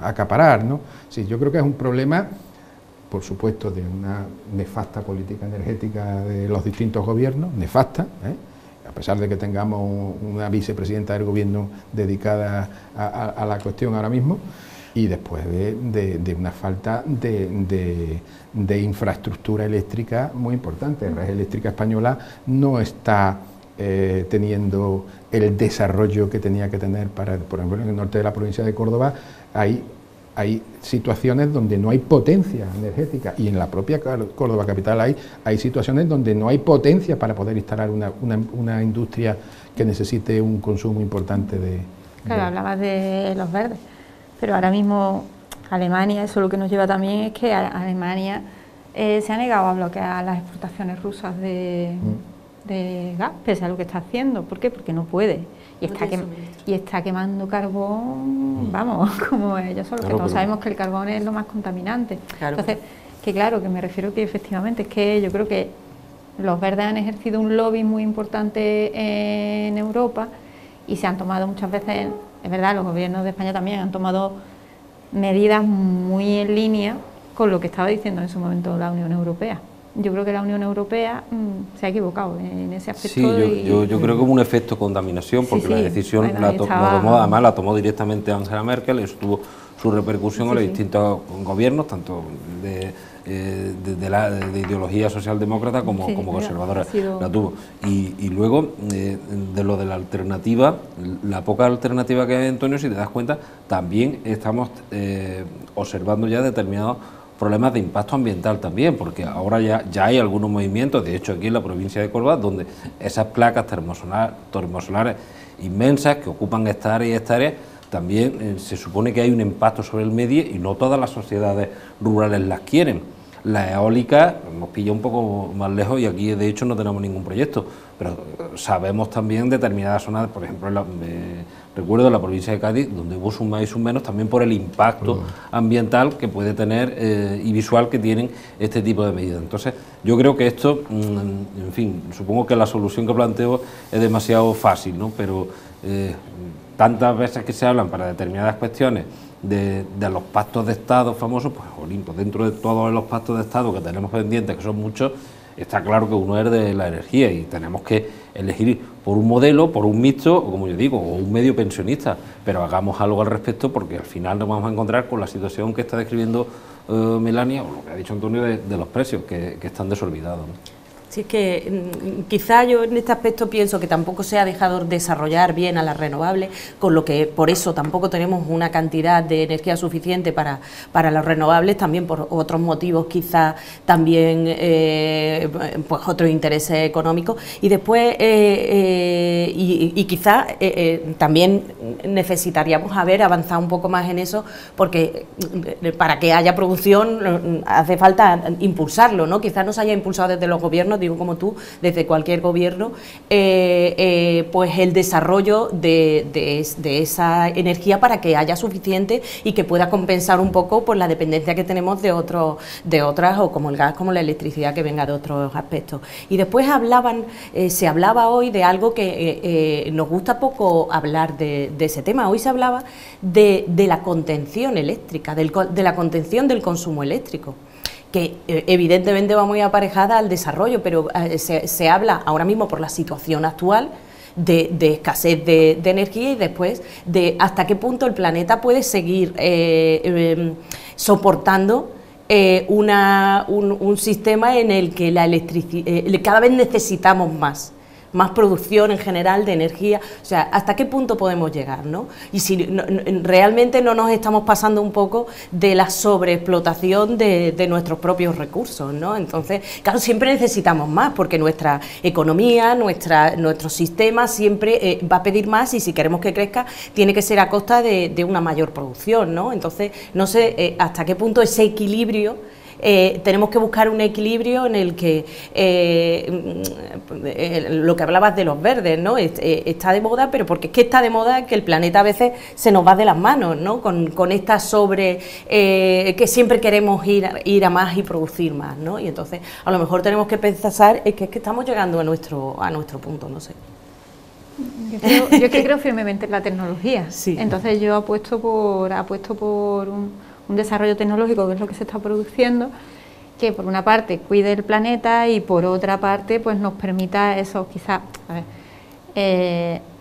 acaparar, ¿no? Sí, yo creo que es un problema, por supuesto, de una nefasta política energética de los distintos gobiernos, nefasta, a pesar de que tengamos una vicepresidenta del gobierno dedicada a la cuestión ahora mismo, y después de una falta de infraestructura eléctrica muy importante. La red eléctrica española no está teniendo el desarrollo que tenía que tener para, por ejemplo, en el norte de la provincia de Córdoba hay situaciones donde no hay potencia energética, y en la propia Córdoba capital hay situaciones donde no hay potencia para poder instalar una industria que necesite un consumo importante de... Claro, hablabas de los verdes, pero ahora mismo Alemania, eso lo que nos lleva también es que Alemania se ha negado a bloquear las exportaciones rusas de gas, pese a lo que está haciendo. ¿Por qué? Porque no puede. Y está quemando carbón, vamos, como ellos son, que todos sabemos que el carbón es lo más contaminante. Claro. Entonces, que claro, que me refiero que efectivamente es que yo creo que los verdes han ejercido un lobby muy importante en Europa y se han tomado muchas veces, es verdad, los gobiernos de España también han tomado medidas muy en línea con lo que estaba diciendo en su momento la Unión Europea. Yo creo que la Unión Europea se ha equivocado en ese aspecto. Sí, yo creo que hubo un efecto contaminación, porque la decisión además la tomó directamente Angela Merkel, eso tuvo su repercusión en los distintos gobiernos, tanto de ideología socialdemócrata como conservadora, la tuvo. Y luego, de lo de la alternativa, la poca alternativa que hay, Antonio, si te das cuenta, también estamos observando ya determinados problemas de impacto ambiental también, porque ahora ya hay algunos movimientos, de hecho aquí en la provincia de Córdoba, donde esas placas termosolares inmensas que ocupan hectáreas y hectáreas, también se supone que hay un impacto sobre el medio y no todas las sociedades rurales las quieren. La eólica nos pilla un poco más lejos y aquí de hecho no tenemos ningún proyecto, pero sabemos también determinadas zonas, por ejemplo, recuerdo la provincia de Cádiz, donde hubo un más y un menos también por el impacto ambiental que puede tener y visual que tienen este tipo de medidas. Entonces, yo creo que esto, en fin, supongo que la solución que planteo es demasiado fácil, ¿no? Pero tantas veces que se hablan para determinadas cuestiones de los pactos de Estado famosos, pues Olimpo, dentro de todos los pactos de Estado que tenemos pendientes, que son muchos, está claro que uno es de la energía y tenemos que elegir por un modelo, por un mixto, o como yo digo, o un medio pensionista, pero hagamos algo al respecto, porque al final nos vamos a encontrar con la situación que está describiendo Melania, o lo que ha dicho Antonio de los precios, que están desorbitados, ¿no? Sí, es que quizá yo en este aspecto pienso que tampoco se ha dejado desarrollar bien a las renovables, con lo que por eso tampoco tenemos una cantidad de energía suficiente para las renovables, también por otros motivos, quizá también pues otros intereses económicos, y después y quizá también necesitaríamos haber avanzado un poco más en eso, porque para que haya producción hace falta impulsarlo, ¿no? Quizá no se haya impulsado desde los gobiernos, digo como tú, desde cualquier gobierno, pues el desarrollo de esa energía para que haya suficiente y que pueda compensar un poco pues la dependencia que tenemos de otras, o como el gas, como la electricidad, que venga de otros aspectos. Y después se hablaba hoy de algo que nos gusta poco hablar de ese tema. Hoy se hablaba de la contención eléctrica, de la contención del consumo eléctrico, que evidentemente va muy aparejada al desarrollo, pero se habla ahora mismo por la situación actual de escasez de energía, y después de hasta qué punto el planeta puede seguir soportando un sistema en el que cada vez necesitamos más. más producción en general de energía, o sea, ¿hasta qué punto podemos llegar, no? Y si realmente no nos estamos pasando un poco de la sobreexplotación de nuestros propios recursos, ¿no? Entonces, claro, siempre necesitamos más, porque nuestra economía, nuestro sistema siempre va a pedir más, y si queremos que crezca, tiene que ser a costa de una mayor producción, ¿no? Entonces, no sé hasta qué punto ese equilibrio, tenemos que buscar un equilibrio en el que lo que hablabas de los verdes, ¿no? Está de moda, pero porque es que está de moda que el planeta a veces se nos va de las manos, ¿no? Con esta que siempre queremos ir a más y producir más, ¿no? Y entonces a lo mejor tenemos que pensar es que estamos llegando a nuestro punto, no sé. Yo creo firmemente en la tecnología. Sí. Entonces yo apuesto por un desarrollo tecnológico, que es lo que se está produciendo, que por una parte cuide el planeta y por otra parte pues nos permita eso, quizás,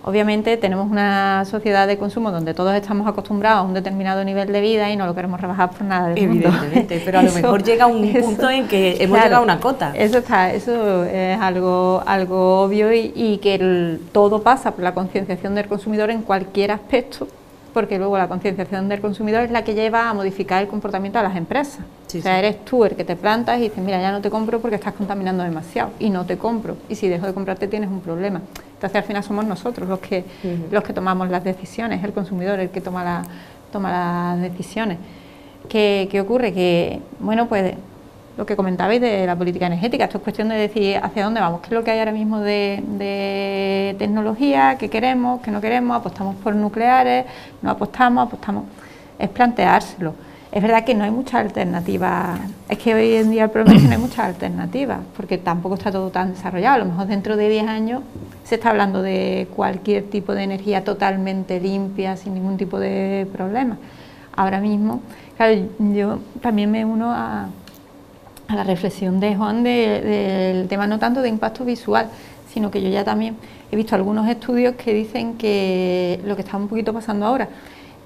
obviamente tenemos una sociedad de consumo donde todos estamos acostumbrados a un determinado nivel de vida y no lo queremos rebajar por nada del mundo. Evidentemente, pero a lo mejor llega un punto en que hemos llegado a una cota. Eso es algo obvio, y que todo pasa por la concienciación del consumidor en cualquier aspecto, porque luego la concienciación del consumidor es la que lleva a modificar el comportamiento de las empresas. Sí, o sea, sí. eres tú el que te plantas y dices, mira, ya no te compro porque estás contaminando demasiado, y no te compro, y si dejo de comprarte tienes un problema. Entonces al final somos nosotros los que tomamos las decisiones, el consumidor el que toma las decisiones. ¿Qué ocurre? Que, bueno, pues lo que comentabais de la política energética, esto es cuestión de decir hacia dónde vamos, qué es lo que hay ahora mismo de tecnología, qué queremos, qué no queremos, apostamos por nucleares, no apostamos, es planteárselo. Es verdad que no hay muchas alternativas, es que hoy en día el problema es que no hay muchas alternativas, porque tampoco está todo tan desarrollado. A lo mejor dentro de 10 años se está hablando de cualquier tipo de energía totalmente limpia, sin ningún tipo de problema. Ahora mismo, claro, yo también me uno a la reflexión de Juan del tema no tanto de impacto visual, sino que yo ya también he visto algunos estudios que dicen que lo que está un poquito pasando ahora,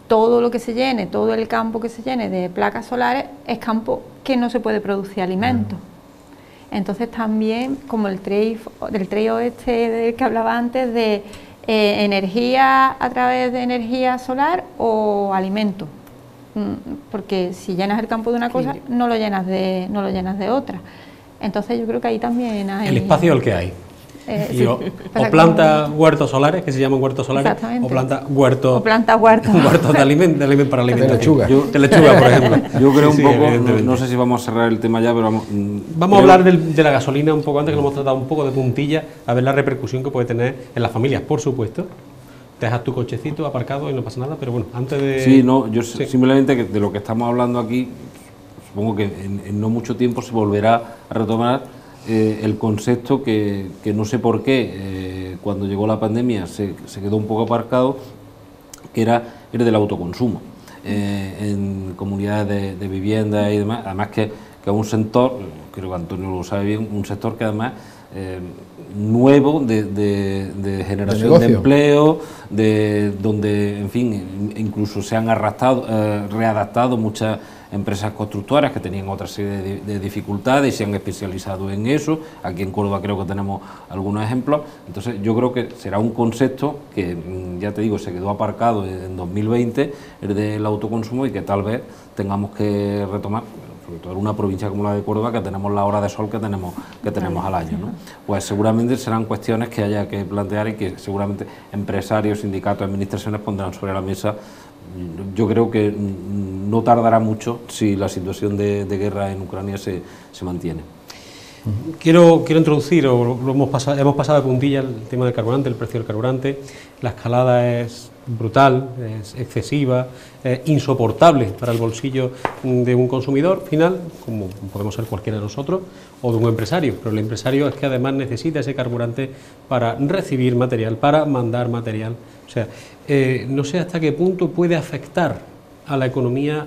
todo lo que se llene, todo el campo que se llene de placas solares es campo que no se puede producir alimentos. Entonces también, como del trío este del que hablaba antes, de energía a través de energía solar o alimentos. Porque si llenas el campo de una cosa, no lo llenas de otra. Entonces yo creo que ahí también hay... El espacio el que hay. Sí, o planta huertos solares, que se llaman huertos solares, o planta huertos de alimentos para alimentación. De lechuga, por ejemplo. Yo creo un poco, no sé si vamos a cerrar el tema ya, pero vamos a hablar de la gasolina un poco antes, que lo hemos tratado un poco de puntilla, a ver la repercusión que puede tener en las familias, por supuesto. Te dejas tu cochecito aparcado y no pasa nada, pero bueno, antes de... Sí, no, yo simplemente de lo que estamos hablando aquí, supongo que en no mucho tiempo se volverá a retomar el concepto que no sé por qué, cuando llegó la pandemia se quedó un poco aparcado, que era el del autoconsumo en comunidades de vivienda y demás, además que es un sector, creo que Antonio lo sabe bien, un sector que además nuevo de generación de empleo, donde, en fin, incluso se han readaptado muchas empresas constructoras que tenían otra serie de dificultades y se han especializado en eso. Aquí en Córdoba creo que tenemos algunos ejemplos. Entonces yo creo que será un concepto que, ya te digo, se quedó aparcado en 2020, el del autoconsumo, y que tal vez tengamos que retomar, sobre todo en una provincia como la de Córdoba, que tenemos la hora de sol que tenemos al año, ¿no? Pues seguramente serán cuestiones que haya que plantear y que seguramente empresarios, sindicatos, administraciones pondrán sobre la mesa. Yo creo que no tardará mucho si la situación de guerra en Ucrania se mantiene. Quiero introducir, hemos pasado de puntilla el tema del carburante, el precio del carburante. La escalada es brutal, es excesiva, es insoportable para el bolsillo de un consumidor final, como podemos ser cualquiera de nosotros, o de un empresario. Pero el empresario es que además necesita ese carburante para recibir material, para mandar material. O sea, no sé hasta qué punto puede afectar a la economía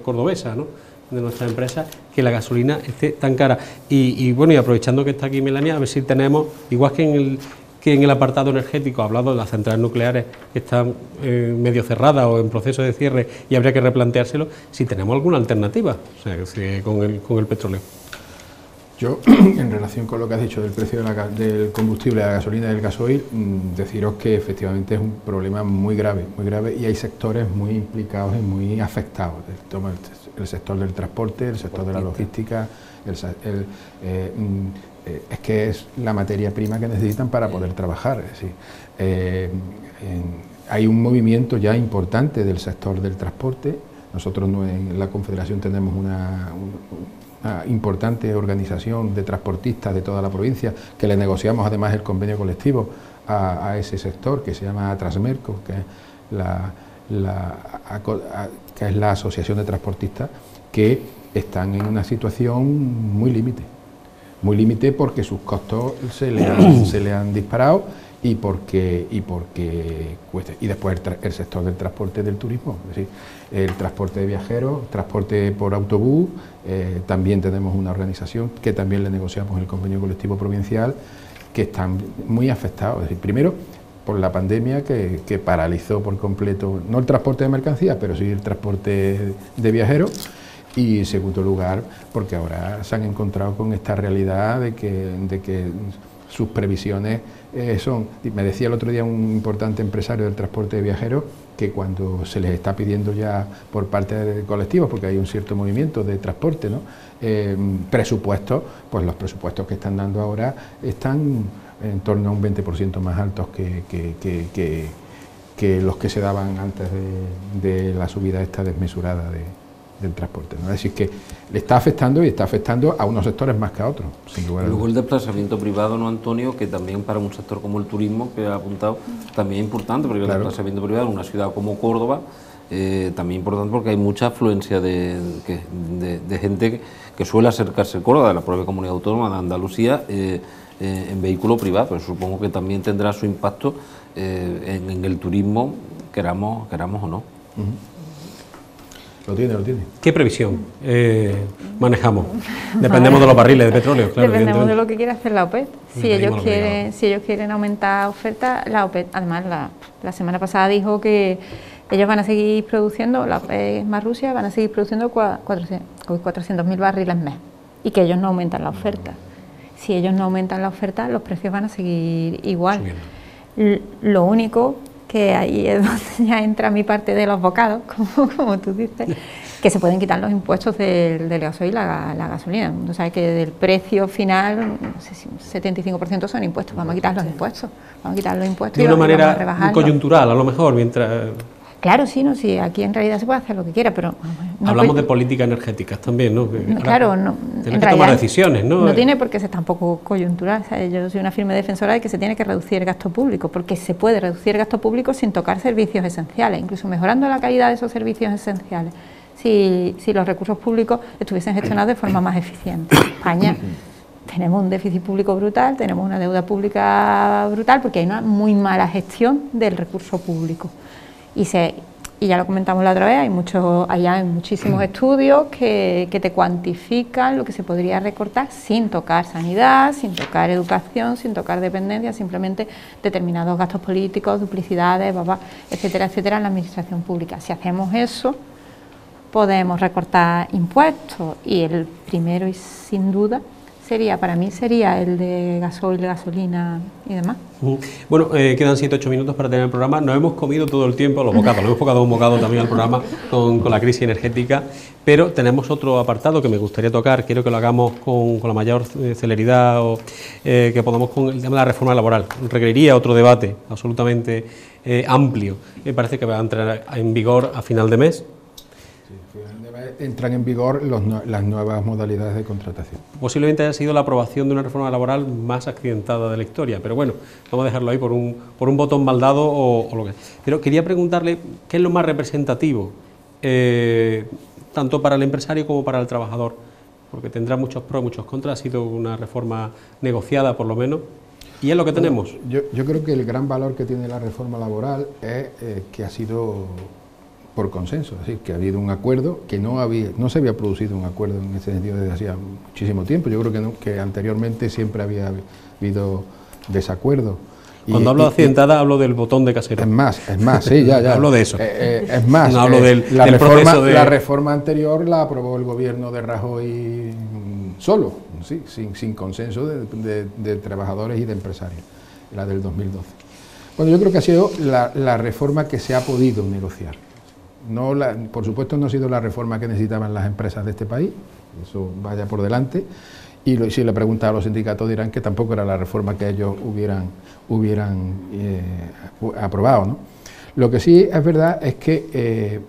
cordobesa, ¿no?, de nuestras empresas, que la gasolina esté tan cara. Y bueno, y aprovechando que está aquí Melania, a ver si tenemos, igual que en el apartado energético, ha hablado de las centrales nucleares que están medio cerradas o en proceso de cierre y habría que replanteárselo, si tenemos alguna alternativa, o sea, con el petróleo. Yo, en relación con lo que has dicho del precio del combustible, de la gasolina y del gasoil, deciros que efectivamente es un problema muy grave, y hay sectores muy implicados y muy afectados. El sector del transporte, el sector de la logística, es que es la materia prima que necesitan para poder trabajar. Es decir, hay un movimiento ya importante del sector del transporte. Nosotros en la Confederación tenemos una importante organización de transportistas de toda la provincia, que le negociamos además el convenio colectivo a ese sector, que se llama Transmerco, que es la asociación de transportistas, que están en una situación muy límite porque sus costos se le han disparado y porque cuesta. Y después el sector del transporte del turismo, es decir, el transporte de viajeros, transporte por autobús, también tenemos una organización que también le negociamos el convenio colectivo provincial, que están muy afectados. Es decir, primero por la pandemia que paralizó por completo, no el transporte de mercancías, pero sí el transporte de viajeros. Y en segundo lugar, porque ahora se han encontrado con esta realidad de que sus previsiones son... Me decía el otro día un importante empresario del transporte de viajeros que cuando se les está pidiendo ya por parte de colectivos, porque hay un cierto movimiento de transporte, ¿no? Presupuestos, pues los presupuestos que están dando ahora están en torno a un 20% más altos que los que se daban antes de la subida esta desmesurada del transporte, ¿no? Es decir, que le está afectando y está afectando a unos sectores más que a otros, sin lugar a dudas. Luego el desplazamiento privado, ¿no, Antonio? Que también para un sector como el turismo, que ha apuntado, también es importante, porque claro, el desplazamiento privado en una ciudad como Córdoba, también importante porque hay mucha afluencia de gente que suele acercarse a Córdoba, de la propia comunidad autónoma de Andalucía, en vehículo privado. Pues supongo que también tendrá su impacto en el turismo, queramos o no. Lo tiene. ¿Qué previsión manejamos? Dependemos de los barriles de petróleo, claro. Dependemos de lo que quiera hacer la OPEP. Si ellos quieren aumentar oferta, la OPEP, además la semana pasada dijo que ellos van a seguir produciendo, la OPEP más Rusia, van a seguir produciendo 400.000 barriles mes, y que ellos no aumentan la oferta. Si ellos no aumentan la oferta, los precios van a seguir igual. Lo único que ahí es donde ya entra mi parte de los bocados, como tú dices, que se pueden quitar los impuestos del gasoil y la gasolina. O sea, que del precio final, no sé si un 75% son impuestos. Vamos a quitar los impuestos. De una manera coyuntural, a lo mejor, mientras... Claro, sí, no, sí, aquí en realidad se puede hacer lo que quiera, pero... No hablamos de políticas energéticas también, ¿no? Claro, no. Tienes que tomar decisiones, ¿no? No tiene por qué ser tampoco coyuntural. O sea, yo soy una firme defensora de que se tiene que reducir el gasto público, porque se puede reducir el gasto público sin tocar servicios esenciales, incluso mejorando la calidad de esos servicios esenciales, si los recursos públicos estuviesen gestionados de forma más eficiente. España... Tenemos un déficit público brutal, tenemos una deuda pública brutal, porque hay una muy mala gestión del recurso público. Y ya lo comentamos la otra vez, hay muchísimos estudios que te cuantifican lo que se podría recortar sin tocar sanidad, sin tocar educación, sin tocar dependencia, simplemente determinados gastos políticos, duplicidades, etcétera, etcétera, en la administración pública. Si hacemos eso, podemos recortar impuestos, y el primero y sin duda para mí sería el de gasoil, gasolina y demás. Bueno, quedan 7-8 minutos para tener el programa. Nos hemos comido todo el tiempo los bocados, le hemos enfocado un bocado también al programa con la crisis energética, pero tenemos otro apartado que me gustaría tocar. Quiero que lo hagamos con la mayor celeridad, o que podamos con el tema de la reforma laboral. Requeriría otro debate absolutamente amplio. Me parece que va a entrar en vigor a final de mes. Entran en vigor las nuevas modalidades de contratación. Posiblemente haya sido la aprobación de una reforma laboral más accidentada de la historia, pero bueno, vamos a dejarlo ahí por un botón mal dado o lo que sea. Pero quería preguntarle qué es lo más representativo, tanto para el empresario como para el trabajador, porque tendrá muchos pros, muchos contras. Ha sido una reforma negociada, por lo menos, y es lo que tenemos. Yo creo que el gran valor que tiene la reforma laboral es que ha sido por consenso, es decir, que ha habido un acuerdo, que no se había producido un acuerdo en ese sentido desde hacía muchísimo tiempo. Yo creo que anteriormente siempre había habido desacuerdo. Cuando hablo de accidentada, hablo del botón de casero. Es más, sí, ya. Hablo de eso. Es más, no hablo del la proceso de... La reforma anterior la aprobó el gobierno de Rajoy solo, ¿sí? sin consenso de trabajadores y de empresarios, la del 2012. Bueno, yo creo que ha sido la reforma que se ha podido negociar. Por supuesto no ha sido la reforma que necesitaban las empresas de este país, eso vaya por delante, y si le preguntan a los sindicatos dirán que tampoco era la reforma que ellos hubieran aprobado, ¿no? Lo que sí es verdad es que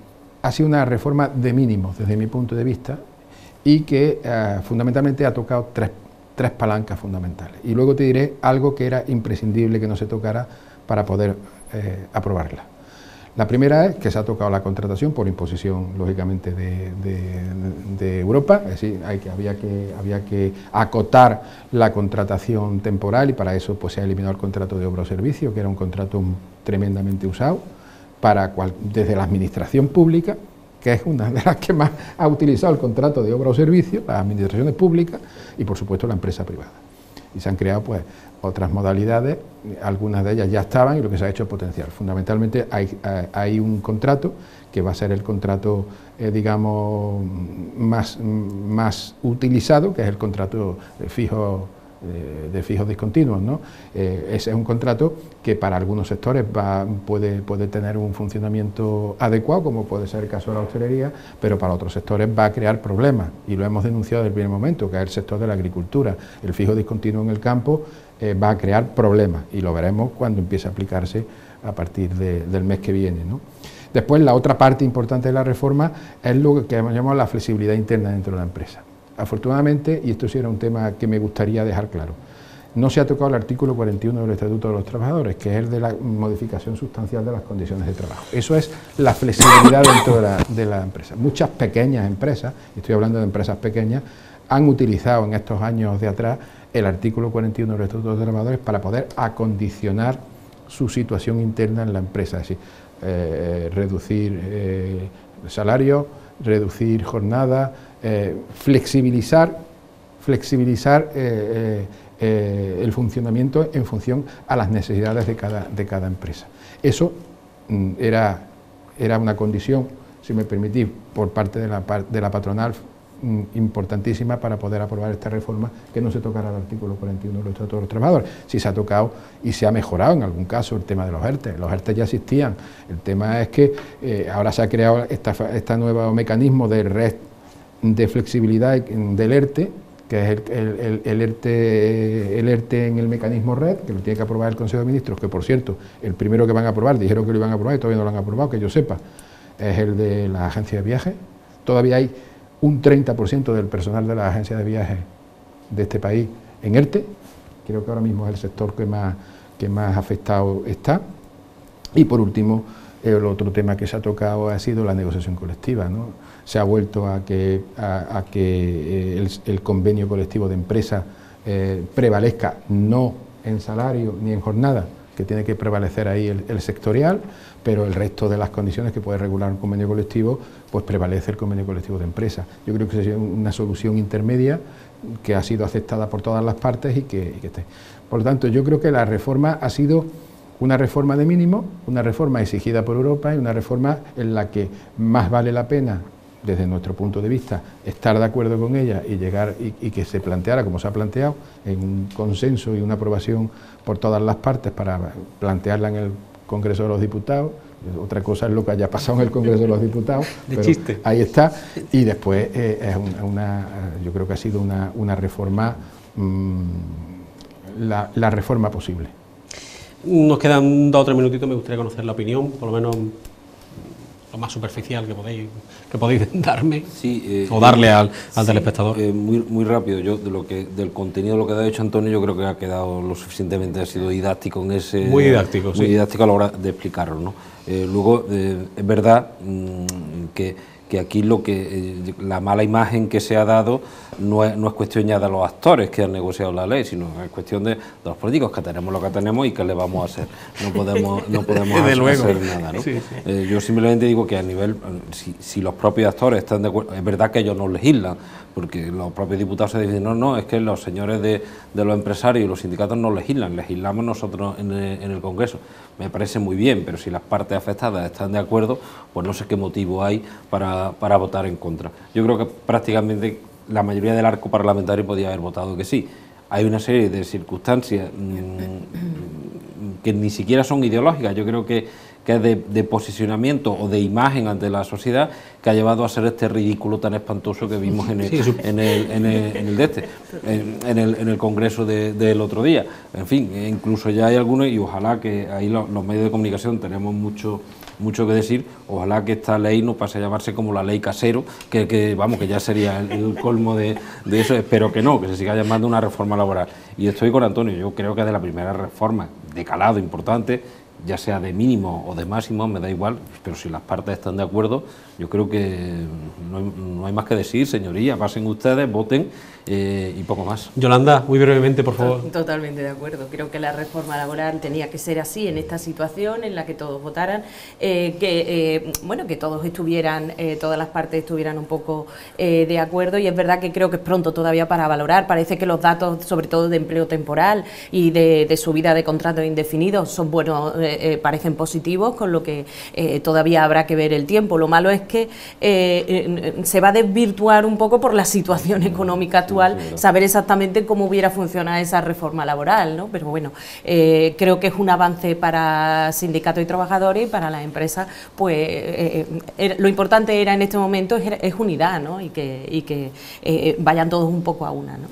ha sido una reforma de mínimos desde mi punto de vista y que fundamentalmente ha tocado tres palancas fundamentales. Y luego te diré algo que era imprescindible que no se tocara para poder aprobarla. La primera es que se ha tocado la contratación por imposición, lógicamente, de Europa, es decir, había que acotar la contratación temporal y para eso pues, se ha eliminado el contrato de obra o servicio, que era un contrato tremendamente usado desde la administración pública, que es una de las que más ha utilizado el contrato de obra o servicio, las administraciones públicas y por supuesto la empresa privada. Y se han creado pues otras modalidades, algunas de ellas ya estaban y lo que se ha hecho es potenciar. Fundamentalmente hay un contrato que va a ser el contrato, digamos, más utilizado, que es el contrato fijo, de fijos discontinuos, ¿no? Ese es un contrato que para algunos sectores puede tener un funcionamiento adecuado, como puede ser el caso de la hostelería, pero para otros sectores va a crear problemas, y lo hemos denunciado desde el primer momento, que es el sector de la agricultura. El fijo discontinuo en el campo va a crear problemas, y lo veremos cuando empiece a aplicarse a partir del mes que viene, ¿no? Después, la otra parte importante de la reforma es lo que llamamos la flexibilidad interna dentro de la empresa. Afortunadamente, y esto sí era un tema que me gustaría dejar claro, no se ha tocado el artículo 41 del Estatuto de los Trabajadores, que es el de la modificación sustancial de las condiciones de trabajo. Eso es la flexibilidad dentro de la empresa. Muchas pequeñas empresas, estoy hablando de empresas pequeñas, han utilizado en estos años de atrás el artículo 41 del Estatuto de los Trabajadores para poder acondicionar su situación interna en la empresa, es decir, reducir salario, reducir jornada, flexibilizar el funcionamiento en función a las necesidades de cada empresa. Eso era una condición, si me permitís, por parte de la patronal importantísima para poder aprobar esta reforma, que no se tocara el artículo 41 del Estatuto de los Trabajadores. Sí se ha tocado y se ha mejorado en algún caso el tema de los ERTE. Los ERTE ya existían. El tema es que ahora se ha creado este nuevo mecanismo de red de flexibilidad del ERTE, que es el ERTE en el mecanismo red, que lo tiene que aprobar el Consejo de Ministros, que por cierto, el primero que van a aprobar, dijeron que lo iban a aprobar y todavía no lo han aprobado, que yo sepa, es el de la agencia de viajes. Todavía hay un 30% del personal de la agencia de viajes de este país en ERTE, creo que ahora mismo es el sector que más afectado está. Y por último, el otro tema que se ha tocado ha sido la negociación colectiva, ¿no? Se ha vuelto a que el convenio colectivo de empresa prevalezca no en salario ni en jornada, que tiene que prevalecer ahí el sectorial, pero el resto de las condiciones que puede regular un convenio colectivo, pues prevalece el convenio colectivo de empresa. Yo creo que sería una solución intermedia que ha sido aceptada por todas las partes y que esté. Por lo tanto, yo creo que la reforma ha sido una reforma de mínimo, una reforma exigida por Europa y una reforma en la que más vale la pena, desde nuestro punto de vista, estar de acuerdo con ella y llegar y que se planteara como se ha planteado, en un consenso y una aprobación por todas las partes para plantearla en el Congreso de los Diputados. Otra cosa es lo que haya pasado en el Congreso de los Diputados, pero chiste. Ahí está. Y después yo creo que ha sido una reforma, la reforma posible. Nos quedan 2 o 3 minutitos, me gustaría conocer la opinión, por lo menos lo más superficial que podéis darme, sí, o darle al telespectador. Muy rápido, yo del contenido de lo que ha hecho Antonio, yo creo que ha quedado lo suficientemente, ha sido didáctico en ese... Muy didáctico, sí. Muy didáctico a la hora de explicarlo, ¿no? Luego, es verdad que aquí la mala imagen que se ha dado no es cuestión ya de los actores que han negociado la ley, sino es cuestión de los políticos, que tenemos lo que tenemos y que le vamos a hacer. No podemos hacer nada, ¿no? Sí, sí. Yo simplemente digo que a nivel, si los propios actores están de acuerdo, es verdad que ellos no legislan, porque los propios diputados se dicen, no, es que los señores de los empresarios y los sindicatos no legislan, legislamos nosotros en el Congreso. Me parece muy bien, pero si las partes afectadas están de acuerdo, pues no sé qué motivo hay para votar en contra. Yo creo que prácticamente la mayoría del arco parlamentario podía haber votado que sí. Hay una serie de circunstancias que ni siquiera son ideológicas, yo creo que es de posicionamiento o de imagen ante la sociedad, que ha llevado a ser este ridículo tan espantoso que vimos en el Congreso del otro día. En fin, incluso ya hay algunos, y ojalá que ahí los medios de comunicación tenemos mucho que decir, ojalá que esta ley no pase a llamarse como la ley Casero, que ya sería el colmo de eso. Espero que no, que se siga llamando una reforma laboral. Y estoy con Antonio, yo creo que es de la primera reforma de calado importante, ya sea de mínimo o de máximo, me da igual, pero si las partes están de acuerdo, yo creo que no hay más que decir, señorías, pasen ustedes, voten y poco más. Yolanda, muy brevemente, por favor. Totalmente de acuerdo, creo que la reforma laboral tenía que ser así, en esta situación en la que todos votaran, que todos estuvieran, todas las partes estuvieran un poco de acuerdo, y es verdad que creo que es pronto todavía para valorar. Parece que los datos, sobre todo de empleo temporal y de subida de contratos indefinidos, son buenos, parecen positivos, con lo que todavía habrá que ver el tiempo. Lo malo es que se va a desvirtuar un poco por la situación económica actual, saber exactamente cómo hubiera funcionado esa reforma laboral, ¿no? Pero bueno, creo que es un avance para sindicatos y trabajadores, y para las empresas, pues lo importante era en este momento es unidad, ¿no? Y que vayan todos un poco a una, ¿no?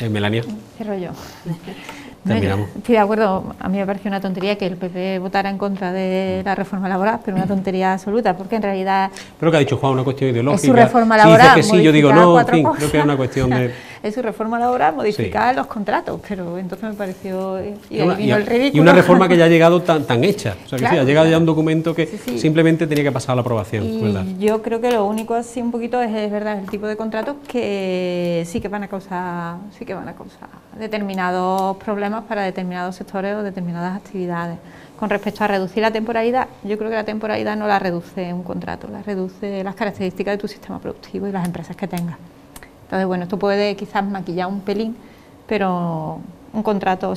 Melania. Cierro yo. Terminamos. Estoy de acuerdo, a mí me parece una tontería que el PP votara en contra de la reforma laboral, pero una tontería absoluta, porque en realidad... Pero que ha dicho Juan, una cuestión ideológica. Es su reforma laboral. Si dice que sí, yo digo no, en fin, creo que es una cuestión de... Es su reforma laboral modificar los contratos, pero entonces me pareció... Y una reforma que ya ha llegado tan hecha, o sea, que claro, sí, ha llegado ya un documento que simplemente tenía que pasar a la aprobación, y ¿verdad? Yo creo que lo único así un poquito es verdad, el tipo de contratos que sí que van a causar determinados problemas para determinados sectores o determinadas actividades. Con respecto a reducir la temporalidad, yo creo que la temporalidad no la reduce un contrato, la reduce las características de tu sistema productivo y las empresas que tengas. Entonces, bueno, esto puede quizás maquillar un pelín, pero un contrato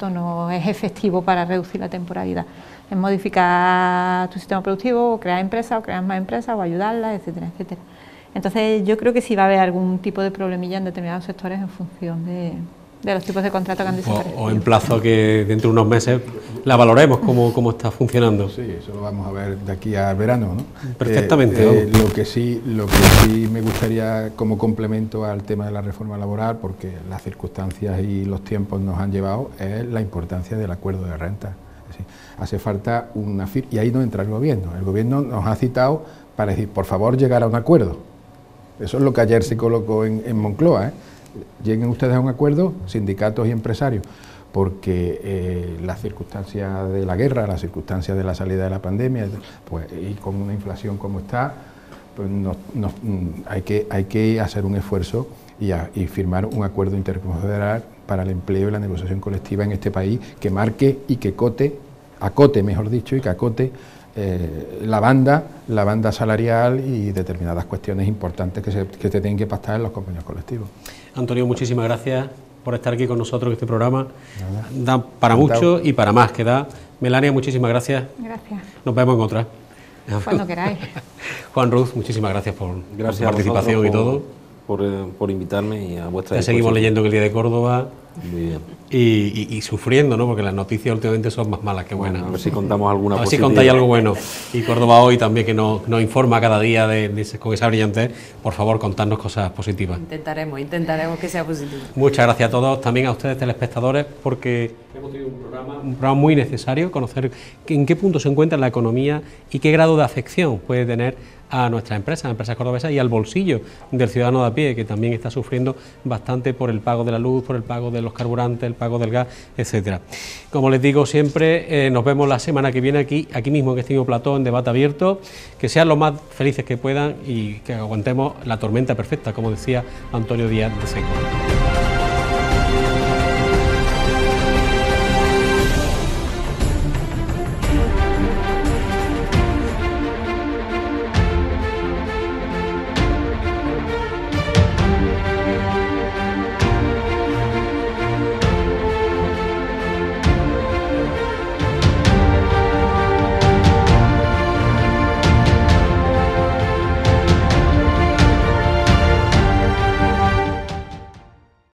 no es efectivo para reducir la temporalidad. Es modificar tu sistema productivo, o crear empresas, o crear más empresas, o ayudarlas, etcétera, etcétera. Entonces, yo creo que sí va a haber algún tipo de problemilla en determinados sectores en función de los tipos de contratos que han desaparecido. O emplazo a que dentro de unos meses la valoremos cómo está funcionando. Sí, eso lo vamos a ver de aquí al verano, ¿no? Perfectamente. Lo que sí me gustaría como complemento al tema de la reforma laboral, porque las circunstancias y los tiempos nos han llevado, es la importancia del acuerdo de renta. Es decir, hace falta una firma, y ahí no entra el gobierno. El gobierno nos ha citado para decir, por favor, llegar a un acuerdo. Eso es lo que ayer se colocó en Moncloa, ¿eh? Lleguen ustedes a un acuerdo, sindicatos y empresarios, porque las circunstancias de la guerra, las circunstancias de la salida de la pandemia, pues, y con una inflación como está, pues hay que hacer un esfuerzo y firmar un acuerdo interconfederal para el empleo y la negociación colectiva en este país que marque y que acote, mejor dicho, y que acote la banda salarial y determinadas cuestiones importantes que se tienen que pactar en los convenios colectivos. Antonio, muchísimas gracias por estar aquí con nosotros en este programa. Da para mucho y para más que da. Melania, muchísimas gracias. Gracias. Nos vemos en otra. Cuando queráis. Juan Ruz, muchísimas gracias por su participación y todo. Por invitarme y a vuestra disposición. Seguimos leyendo en el Día de Córdoba. Muy bien. Y sufriendo, ¿no? Porque las noticias últimamente son más malas que buenas. A ver si contamos alguna positiva. A ver si contáis algo bueno. Y Córdoba Hoy también, que nos informa cada día con esa brillantez. Por favor, contadnos cosas positivas. Intentaremos que sea positivo. Muchas gracias a todos, también a ustedes telespectadores, porque hemos tenido un programa muy necesario, conocer en qué punto se encuentra la economía y qué grado de afección puede tener a nuestras empresas cordobesas y al bolsillo del ciudadano de a pie, que también está sufriendo bastante por el pago de la luz, por el pago de los carburantes, el pago del gas, etcétera. Como les digo siempre, nos vemos la semana que viene aquí mismo en este mismo plató, en Debate Abierto. Que sean lo más felices que puedan y que aguantemos la tormenta perfecta, como decía Antonio Díaz de Seco.